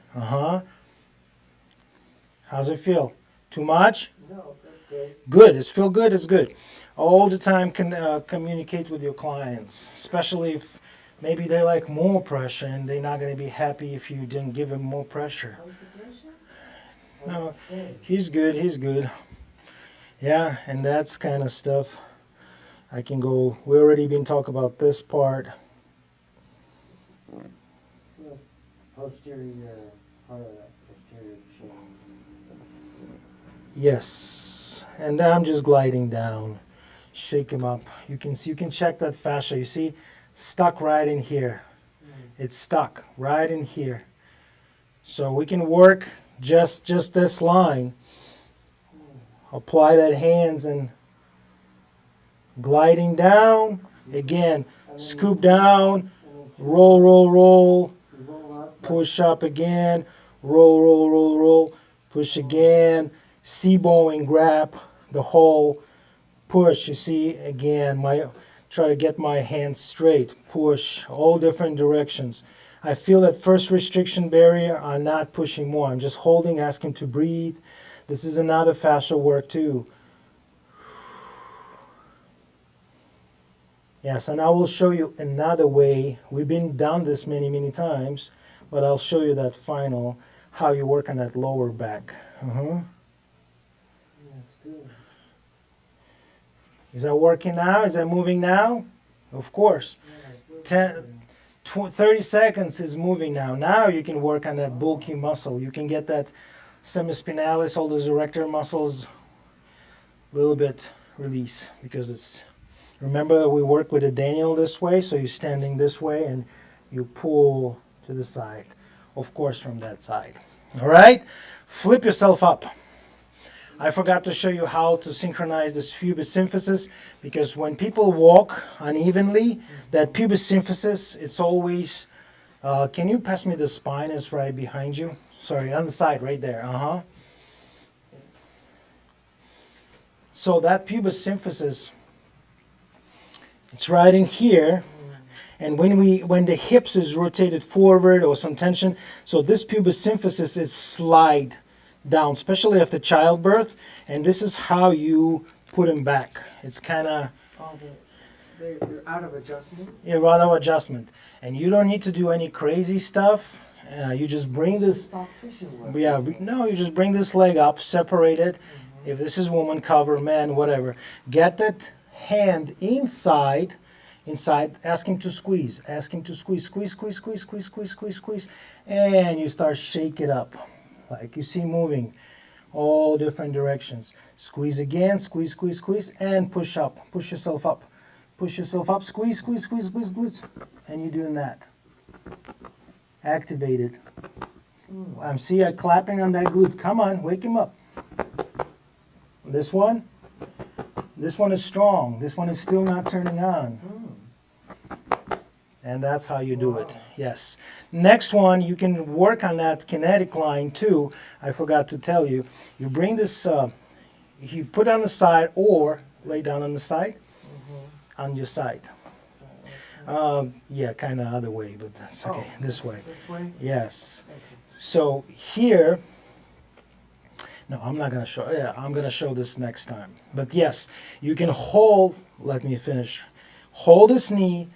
How's it feel? Too much? No, that's good. Good. It's feel good. It's good. All the time communicate with your clients, especially if maybe they like more pressure and they're not going to be happy if you didn't give them more pressure. How's the pressure? No, Good. he's good. He's good. Yeah, and that's kind of stuff. I can go. We already been talking about this part. Posterior part of that posterior chain. Yes, and I'm just gliding down. Shake him up. You can check that fascia. You see, stuck right in here. It's stuck right in here. So we can work just this line. Apply that hands and gliding down. Again, scoop down, roll, Roll up. push up again, roll, push again, C-bow and grab the whole push. You see, again, try to get my hands straight, push, all different directions. I feel that first restriction barrier, I'm not pushing more. I'm just holding, asking to breathe. This is another fascial work too. Yes, and I will show you another way. We've been done this many times, but I'll show you that final, how you work on that lower back. That's good. Is that working now? Is that moving now? Of course. Yeah, 30 seconds is moving now. Now you can work on that bulky muscle. You can get that semispinalis, all those erector muscles, a little bit release, because it's, remember we work with a Daniel this way, so you're standing this way and you pull to the side, of course from that side. All right, flip yourself up. I forgot to show you how to synchronize this pubis symphysis, because when people walk unevenly, that pubis symphysis, it's always, can you pass me the spine? It's right behind you. Sorry, on the side, right there. So that pubis symphysis, it's right in here. And when the hips is rotated forward or some tension, so this pubis symphysis is slide down, especially after childbirth, and this is how you put them back. It's kind of, Oh, they're out of adjustment? you're out of adjustment, and you don't need to do any crazy stuff. You just bring this, Soft tissue work. you just bring this leg up, separate it. If this is woman, cover, man, whatever. Get that hand inside, ask him to squeeze, squeeze, and you start shake it up, like you see moving, all different directions. Squeeze again, squeeze, and push up, push yourself up, squeeze, glutes, and you're doing that. Activate it. I clapping on that glute. Come on, wake him up. This one is strong. This one is still not turning on. And that's how you do it. Yes. Next one, you can work on that kinetic line too. I forgot to tell you. You bring this, you put on the side or lay down on the side, on your side. Yeah, kind of other way, but that's okay. This way. This way? Yes. Okay. So here, No, I'm not gonna show. Yeah, I'm gonna show this next time. But yes, you can hold. Let me finish. Hold his knee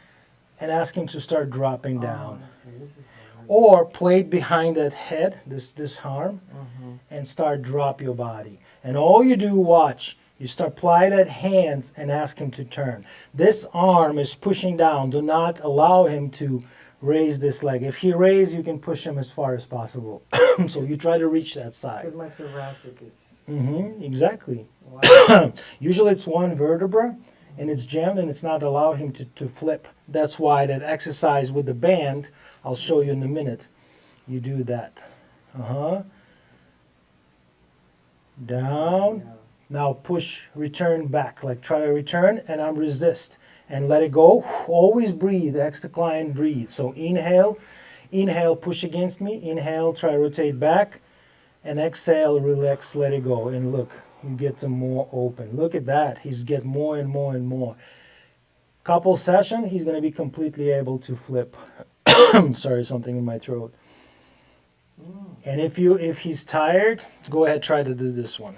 and ask him to start dropping down. Oh, I see. This is hard. Or plate behind that head, this arm, Mm-hmm. and start drop your body. And all you do, watch. You start apply that hands and ask him to turn. This arm is pushing down. Do not allow him to raise this leg. If he raises, you can push him as far as possible. So you try to reach that side. But my thoracic is. Exactly. Wow. Usually it's one vertebra and it's jammed and it's not allowing him to flip. That's why that exercise with the band, I'll show you in a minute. You do that. Down. Yeah. Now push, return back. Like try to return and I'm resist. And let it go. Always breathe. External breathe. So inhale. Inhale, push against me. Inhale, try to rotate back. And exhale, relax, let it go. And look, you get some more open. Look at that. He's get more and more and more. Couple session, he's going to be completely able to flip. Sorry, something in my throat. And if he's tired, go ahead, try to do this one.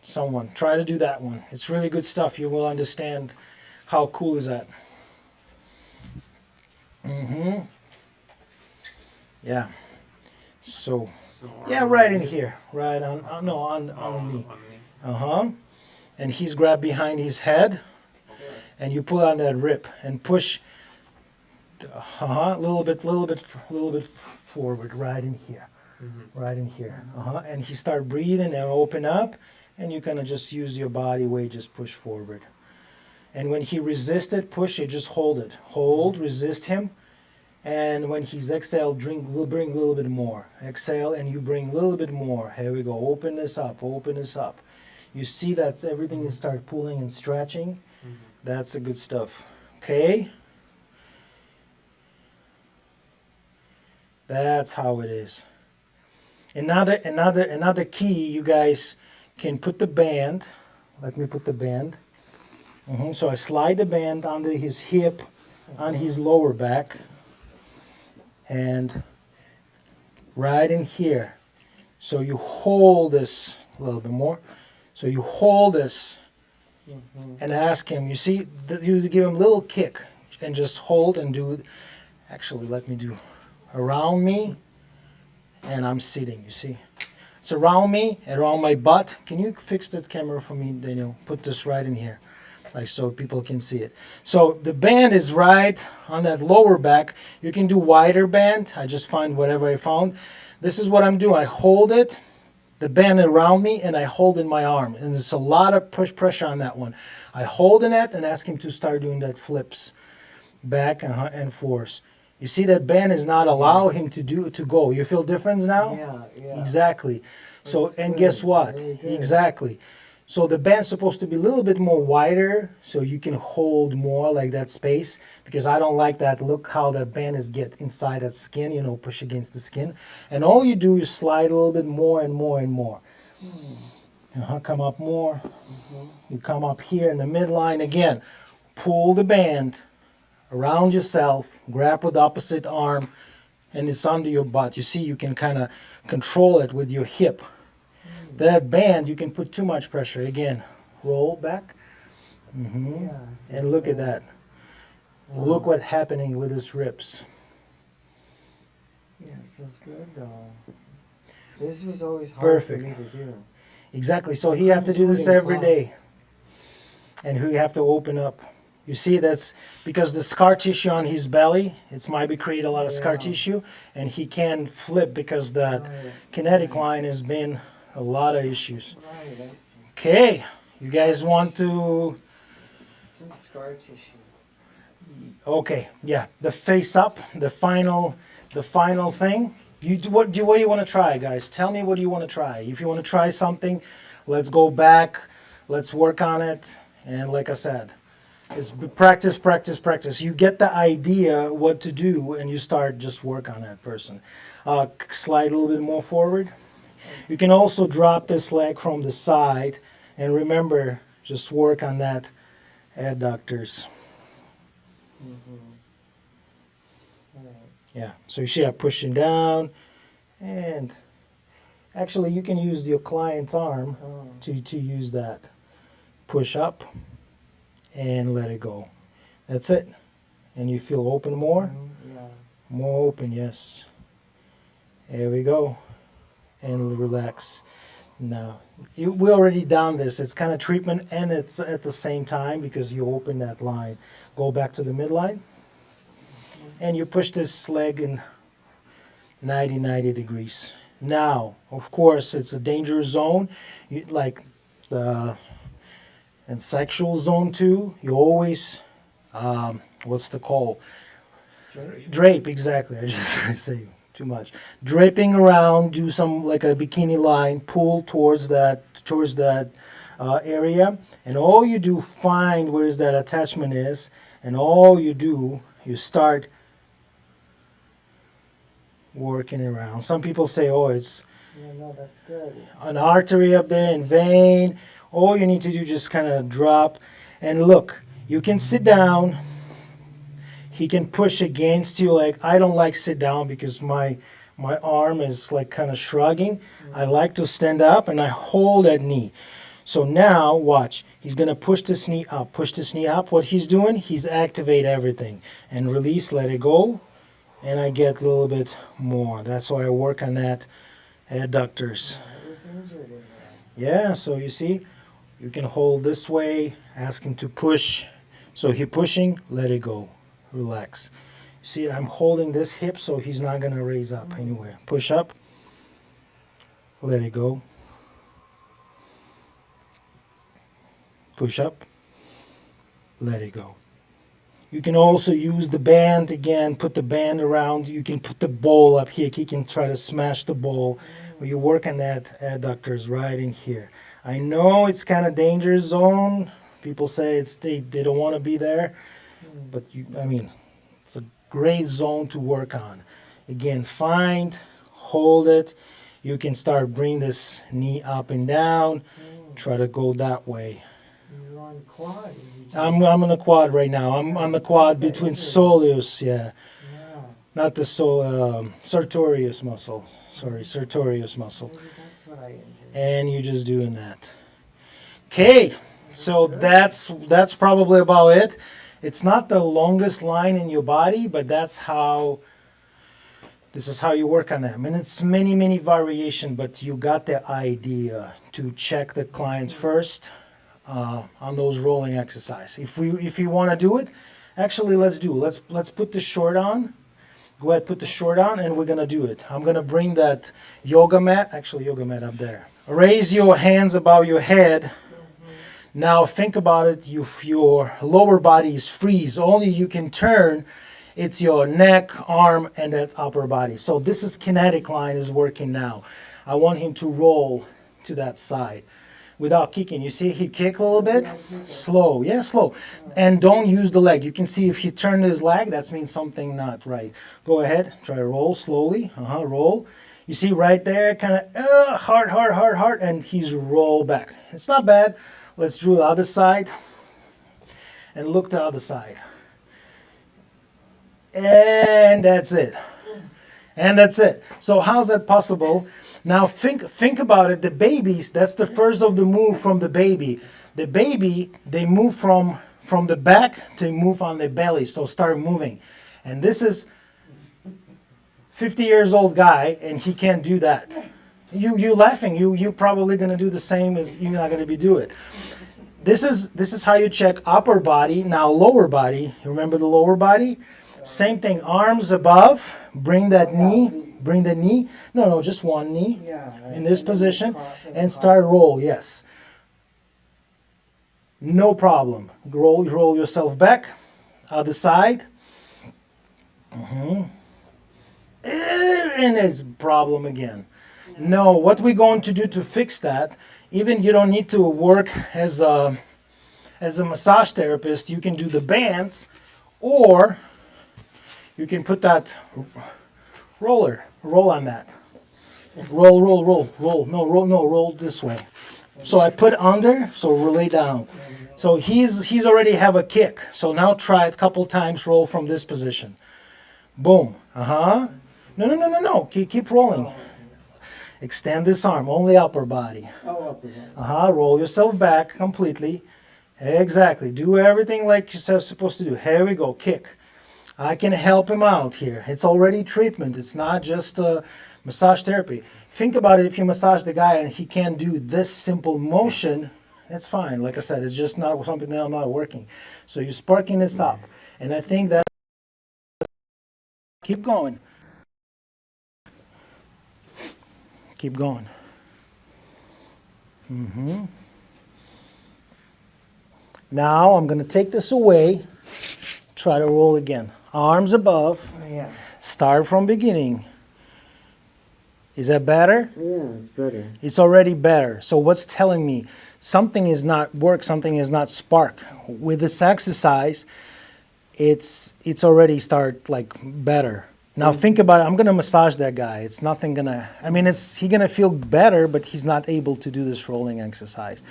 Someone, try to do that one. It's really good stuff. You will understand how cool is that. Yeah. So, yeah, right in here. Right on the knee. And he's grabbed behind his head. And you pull on that rib and push a little bit forward, right in here. Right in here. And he start breathing and open up. And you kind of just use your body weight, just push forward. And when he resisted, push it, just hold it. Hold, resist him. And when he's exhale, we'll bring a little bit more. Exhale, and you bring a little bit more. Here we go. Open this up, open this up. You see that everything is start pulling and stretching. That's the good stuff. Okay? That's how it is. Another key, you guys can put the band. Let me put the band. So I slide the band under his hip, on his lower back, and right in here. So you hold this a little bit more. So you hold this and ask him. You see, you give him a little kick and just hold and do. Actually, let me do around me, and I'm sitting. You see, it's around me and around my butt. Can you fix that camera for me, Daniel? Put this right in here, like so people can see it. So the band is right on that lower back. You can do wider band. I just find whatever I found. This is what I'm doing. I hold it, the band around me, and I hold in my arm. And there's a lot of pressure on that one. I hold in it and ask him to start doing that flips, back and forth. You see that band is not allow him to go. You feel difference now? Yeah. Exactly. So, That's and good. guess what? Very good. Exactly. So the band's supposed to be a little bit more wider so you can hold more like that space, because I don't like that look how the band is get inside that skin, push against the skin. And all you do is slide a little bit more and more and more. Come up more. You come up here in the midline again. Pull the band around yourself, grab with the opposite arm, and it's under your butt. You see, you can kind of control it with your hip. That band, you can put too much pressure. Again, roll back. Yeah. And look at that. Look what's happening with his ribs. Yeah, it feels good though. This was always hard Perfect. for me to do. Exactly. So he have to do this every day. And he have to open up. You see, that's because the scar tissue on his belly, it's might be create a lot of scar tissue, and he can flip because that kinetic line has been a lot of issues. Right, I see. Okay, you guys want to? Some scar tissue. Okay, yeah, the face up, the final thing. What do you want to try, guys? Tell me what do you want to try. If you want to try something, let's go back, let's work on it, and like I said, it's practice, practice, practice. You get the idea what to do, and you start just work on that person. Slide a little bit more forward. You can also drop this leg from the side, and remember, just work on that adductors. Right. Yeah, so you see I'm pushing down, and Actually, you can use your client's arm Oh. to use that. Push up and let it go. That's it. And you feel open more? Yeah. More open, yes. There we go. And relax. Now, we already done this. It's kind of treatment and it's at the same time because you open that line. Go back to the midline. And you push this leg in 90 degrees. Now, of course, it's a dangerous zone. Like the and sexual zone too. You always, what's the call? Drape, exactly. I just trying to say too much. Draping around, do some like a bikini line, pull towards that area, and all you do, find where that attachment is, and all you do, you start working around. Some people say, oh, it's Yeah, no, that's good. It's, an artery up there in vein. All you need to do, just kind of drop, and look. You can sit down. He can push against you. Like, I don't like sit down because my arm is like kind of shrugging. I like to stand up and I hold that knee. So now watch. He's gonna push this knee up. Push this knee up. What he's doing, he's activate everything and release. Let it go, and I get a little bit more. That's why I work on that adductors. it was injured in there. Yeah. So you see, you can hold this way. Ask him to push. So he pushing. Let it go. Relax. See, I'm holding this hip so he's not going to raise up anywhere. Push up. Let it go. Push up. Let it go. You can also use the band again. Put the band around. You can put the ball up here. He can try to smash the ball. You work on that adductors right in here. I know it's kind of dangerous zone. People say they don't want to be there. But it's a great zone to work on. Again, find, hold it. You can start bring this knee up and down. Try to go that way. You're on quad. I'm on the quad right now. I'm on the quad between soleus, yeah, Yeah. not the sartorius muscle. Sorry, sartorius muscle. Maybe that's what I injured. And you're just doing that. Okay, so that's probably about it. It's not the longest line in your body, but this is how you work on them. And it's many variation, but you got the idea to check the clients first on those rolling exercise. If you want to do it, actually let's put the short on. Go ahead, put the short on, and we're gonna do it. I'm gonna bring that yoga mat up there. Raise your hands above your head. Now think about it, your lower body is freeze. Only you can turn, it's your neck, arm, and that upper body. So this is kinetic line is working now. I want him to roll to that side without kicking. You see he kick a little bit? Slow, yeah, slow. And don't use the leg. You can see if he turned his leg, that means something not right. Go ahead, try to roll slowly, roll. You see right there, kind of hard, and he's roll back. It's not bad. Let's do the other side and look the other side. And that's it. And that's it. So how's that possible? Now think about it. The babies, that's the first of the move from the baby. The baby, they move from the back to move on their belly. So start moving. And this is 50 years old guy and he can't do that. You laughing. You probably gonna do the same as you're not gonna be do it. This is how you check upper body. Now lower body. You remember the lower body? Same thing. Arms above. Bring that knee. Bring the knee. No, just one knee. Yeah. In this position and start roll. Yes. No problem. Roll yourself back. Other side. And it's problem again. No, what we're going to do to fix that, even you don't need to work as a massage therapist. You can do the bands, or you can put that roll on that. Roll. No, roll this way. So I put under, so lay down. So he's already have a kick. So now try it a couple times, roll from this position. Boom. No. Keep rolling. Extend this arm, only upper body. Oh, upper body. Roll yourself back completely. Exactly. Do everything like you're supposed to do. Here we go. Kick. I can help him out here. It's already treatment. It's not just massage therapy. Think about it. If you massage the guy and he can't do this simple motion, it's fine. Like I said, it's just not something that I'm not working. So you're sparking this up. And I think that keep going. Keep going. Now I'm going to take this away. Try to roll again. Arms above. Oh, yeah. Start from beginning. Is that better? Yeah, it's better. It's already better. So what's telling me? Something is not work, something is not spark. With this exercise, it's already start like better. Now think about it. I'm gonna massage that guy. It's nothing gonna, he's gonna feel better, but he's not able to do this rolling exercise.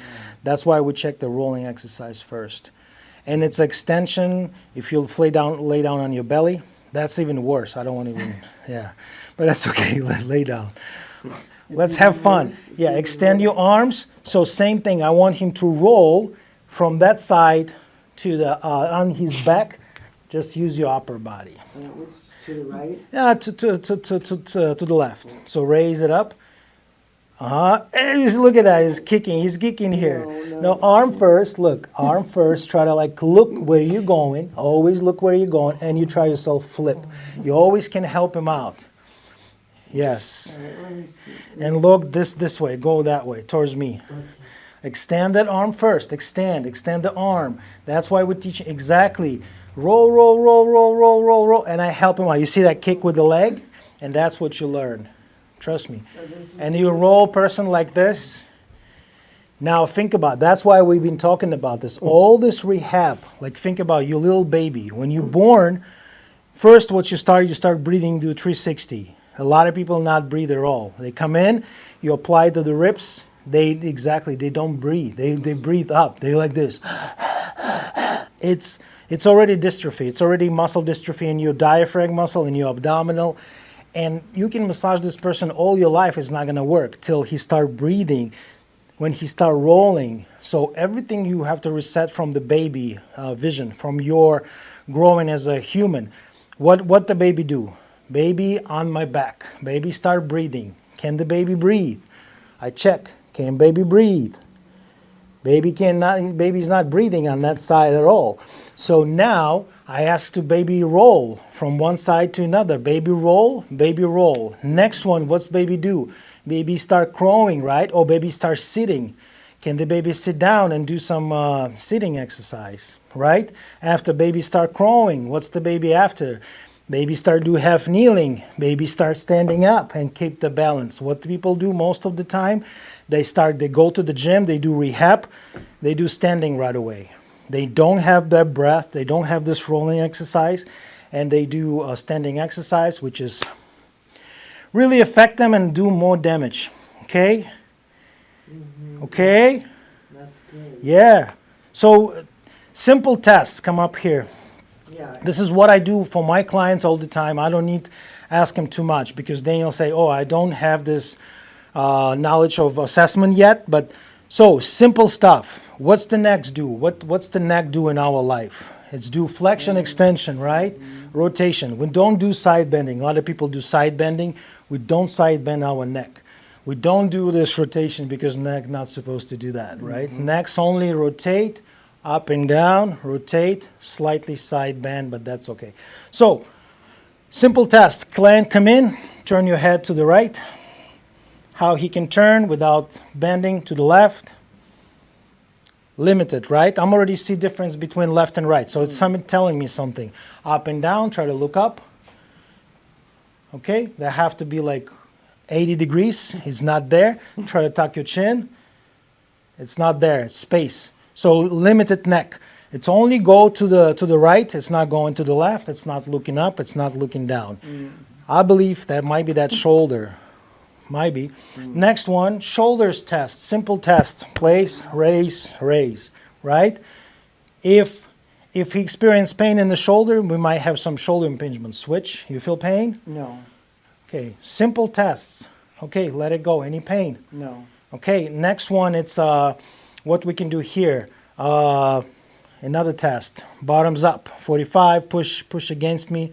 That's why we check the rolling exercise first. And it's extension. If you lay down on your belly, that's even worse. I don't want to even, yeah. But that's okay, lay down. Let's have fun. Yeah, extend your arms. So same thing, I want him to roll from that side to the, on his back. Just use your upper body. Which, to the right? Yeah, to the left. So raise it up. Hey, just look at that, he's kicking here. No, arm first, look, arm first, try to like look where you're going, always look where you're going, and you try yourself flip. You always can help him out. Yes. All right, let me see. And look this way, go that way, towards me. Okay. Extend that arm first, extend the arm. That's why we're teaching, exactly. Roll, roll, roll, roll, roll, roll, roll, and I help him out. You see that kick with the leg? And that's what you learn. Trust me. And you roll person like this. Now think about it. That's why we've been talking about this. All this rehab, like think about your little baby. When you're born, first what you start breathing, do 360. A lot of people not breathe at all. They come in, you apply to the ribs, they don't breathe. They breathe up. They like this. It's already dystrophy. It's already muscle dystrophy in your diaphragm muscle, in your abdominal. And you can massage this person all your life. It's not going to work till he start breathing, when he start rolling. So everything you have to reset from the baby vision, from your growing as a human. What the baby do? Baby on my back. Baby start breathing. Can the baby breathe? I check. Can baby breathe? Baby's not breathing on that side at all. So now I ask to baby roll from one side to another. Baby roll, baby roll. Next one, what's baby do? Baby start crawling, right? Or baby start sitting. Can the baby sit down and do some sitting exercise, right? After baby start crawling, what's the baby after? Baby start do half kneeling. Baby start standing up and keep the balance. What do people do most of the time? They go to the gym, they do rehab, they do standing right away. They don't have that breath, they don't have this rolling exercise, and they do a standing exercise, which is really affect them and do more damage. Okay? Okay? That's good. Yeah. So simple tests come up here. Yeah. This is what I do for my clients all the time. I don't need to ask them too much because then you'll say, oh, I don't have this knowledge of assessment yet. But so simple stuff. What's the neck do? What's the neck do in our life? It's do flexion, extension, right? Rotation. We don't do side bending. A lot of people do side bending. We don't side bend our neck. We don't do this rotation because neck not supposed to do that, right? Necks only rotate. Up and down, rotate, slightly side bend, but that's okay. So, simple test. Client come in, turn your head to the right. How he can turn without bending to the left. Limited, right? I'm already see difference between left and right. So it's something telling me something. Up and down, try to look up. Okay, they have to be like 80 degrees. It's not there. Try to tuck your chin. It's not there. It's space. So limited neck. It's only go to the right. It's not going to the left. It's not looking up. It's not looking down. I believe that might be that shoulder. Might be. Next one, shoulders test. Simple test. Place, raise, raise. Right? If he experienced pain in the shoulder, we might have some shoulder impingement. Switch. You feel pain? No. Okay. Simple tests. Okay, let it go. Any pain? No. Okay, next one, it's what we can do here. Another test. Bottoms up. 45, push against me.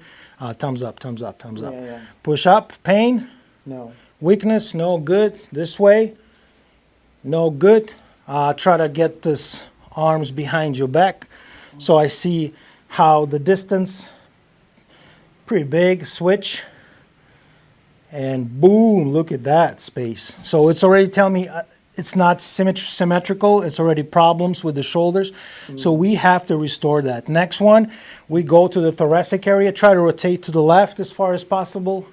Thumbs up, thumbs up, thumbs up. Yeah. Push up, pain, No. weakness, no good. This way, no good. Try to get this arms behind your back. So I see how the distance, pretty big, switch. And boom, look at that space. So it's already telling me it's not symmetrical. It's already problems with the shoulders. So we have to restore that. Next one, we go to the thoracic area. Try to rotate to the left as far as possible.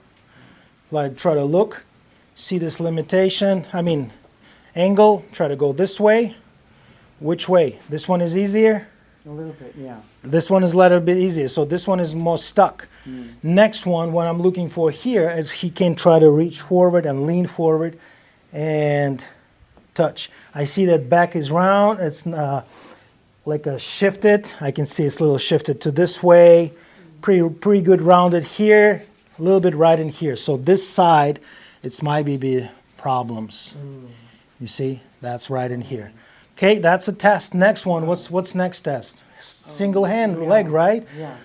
Like try to look, see this limitation. Angle, try to go this way. Which way? This one is easier. A little bit, yeah. This one is a little bit easier. So this one is more stuck. Next one, what I'm looking for here is he can try to reach forward and lean forward and touch. I see that back is round. It's like a shifted. I can see it's a little shifted to this way. Pretty good rounded here. A little bit right in here. So this side, it's might be problems. You see, that's right in here. Okay, that's a test. Next one, what's next test? Single hand leg, right? Yeah.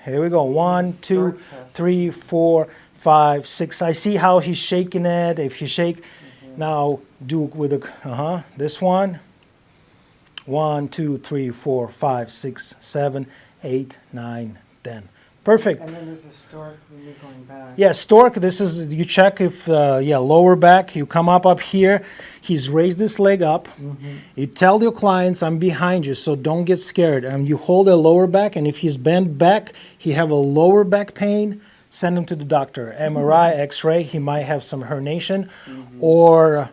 Here we go. 1, 2, Start test. 3, 4, 5, 6. I see how he's shaking it. If you shake, now do with this one. 1, 2, 3, 4, 5, 6, 7, 8, 9, 10. Perfect. And then there's the stork when you're going back. Yeah, stork, this is, you check if, lower back, you come up here, he's raised this leg up. You tell your clients, I'm behind you, so don't get scared. You hold their lower back, and if he's bent back, he have a lower back pain, send him to the doctor. MRI, X-ray, he might have some herniation, or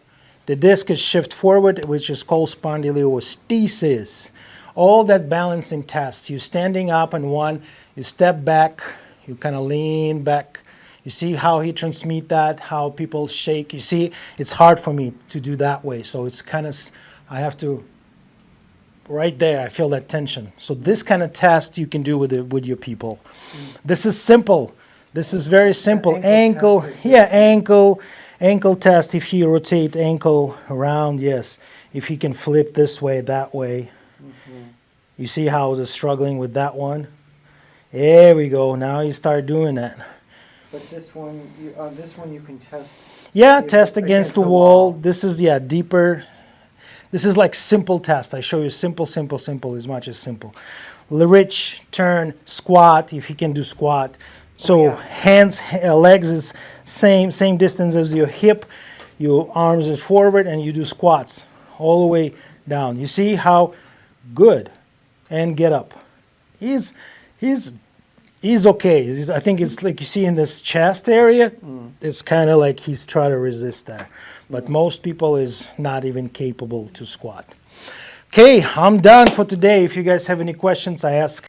the disc is shift forward, which is called spondylolisthesis. All that balancing tests, you standing up and one, you step back, you kind of lean back. You see how he transmit that, how people shake. You see, it's hard for me to do that way. So it's kind of, I have to, right there, I feel that tension. So this kind of test you can do with your people. This is simple. This is very simple. Ankle, ankle test. If he rotate ankle around, yes. If he can flip this way, that way. You see how I was struggling with that one? There we go. Now you start doing that. But this one, you can test. Yeah, See test if- against the wall. This is, deeper. This is like simple test. I show you simple as much as simple. Rich, turn, squat, if he can do squat. So yes. hands, legs is same distance as your hip. Your arms is forward and you do squats all the way down. You see how good. And get up. He's okay. I think it's like you see in this chest area, it's kind of like he's trying to resist that. But most people is not even capable to squat. Okay, I'm done for today. If you guys have any questions, I ask.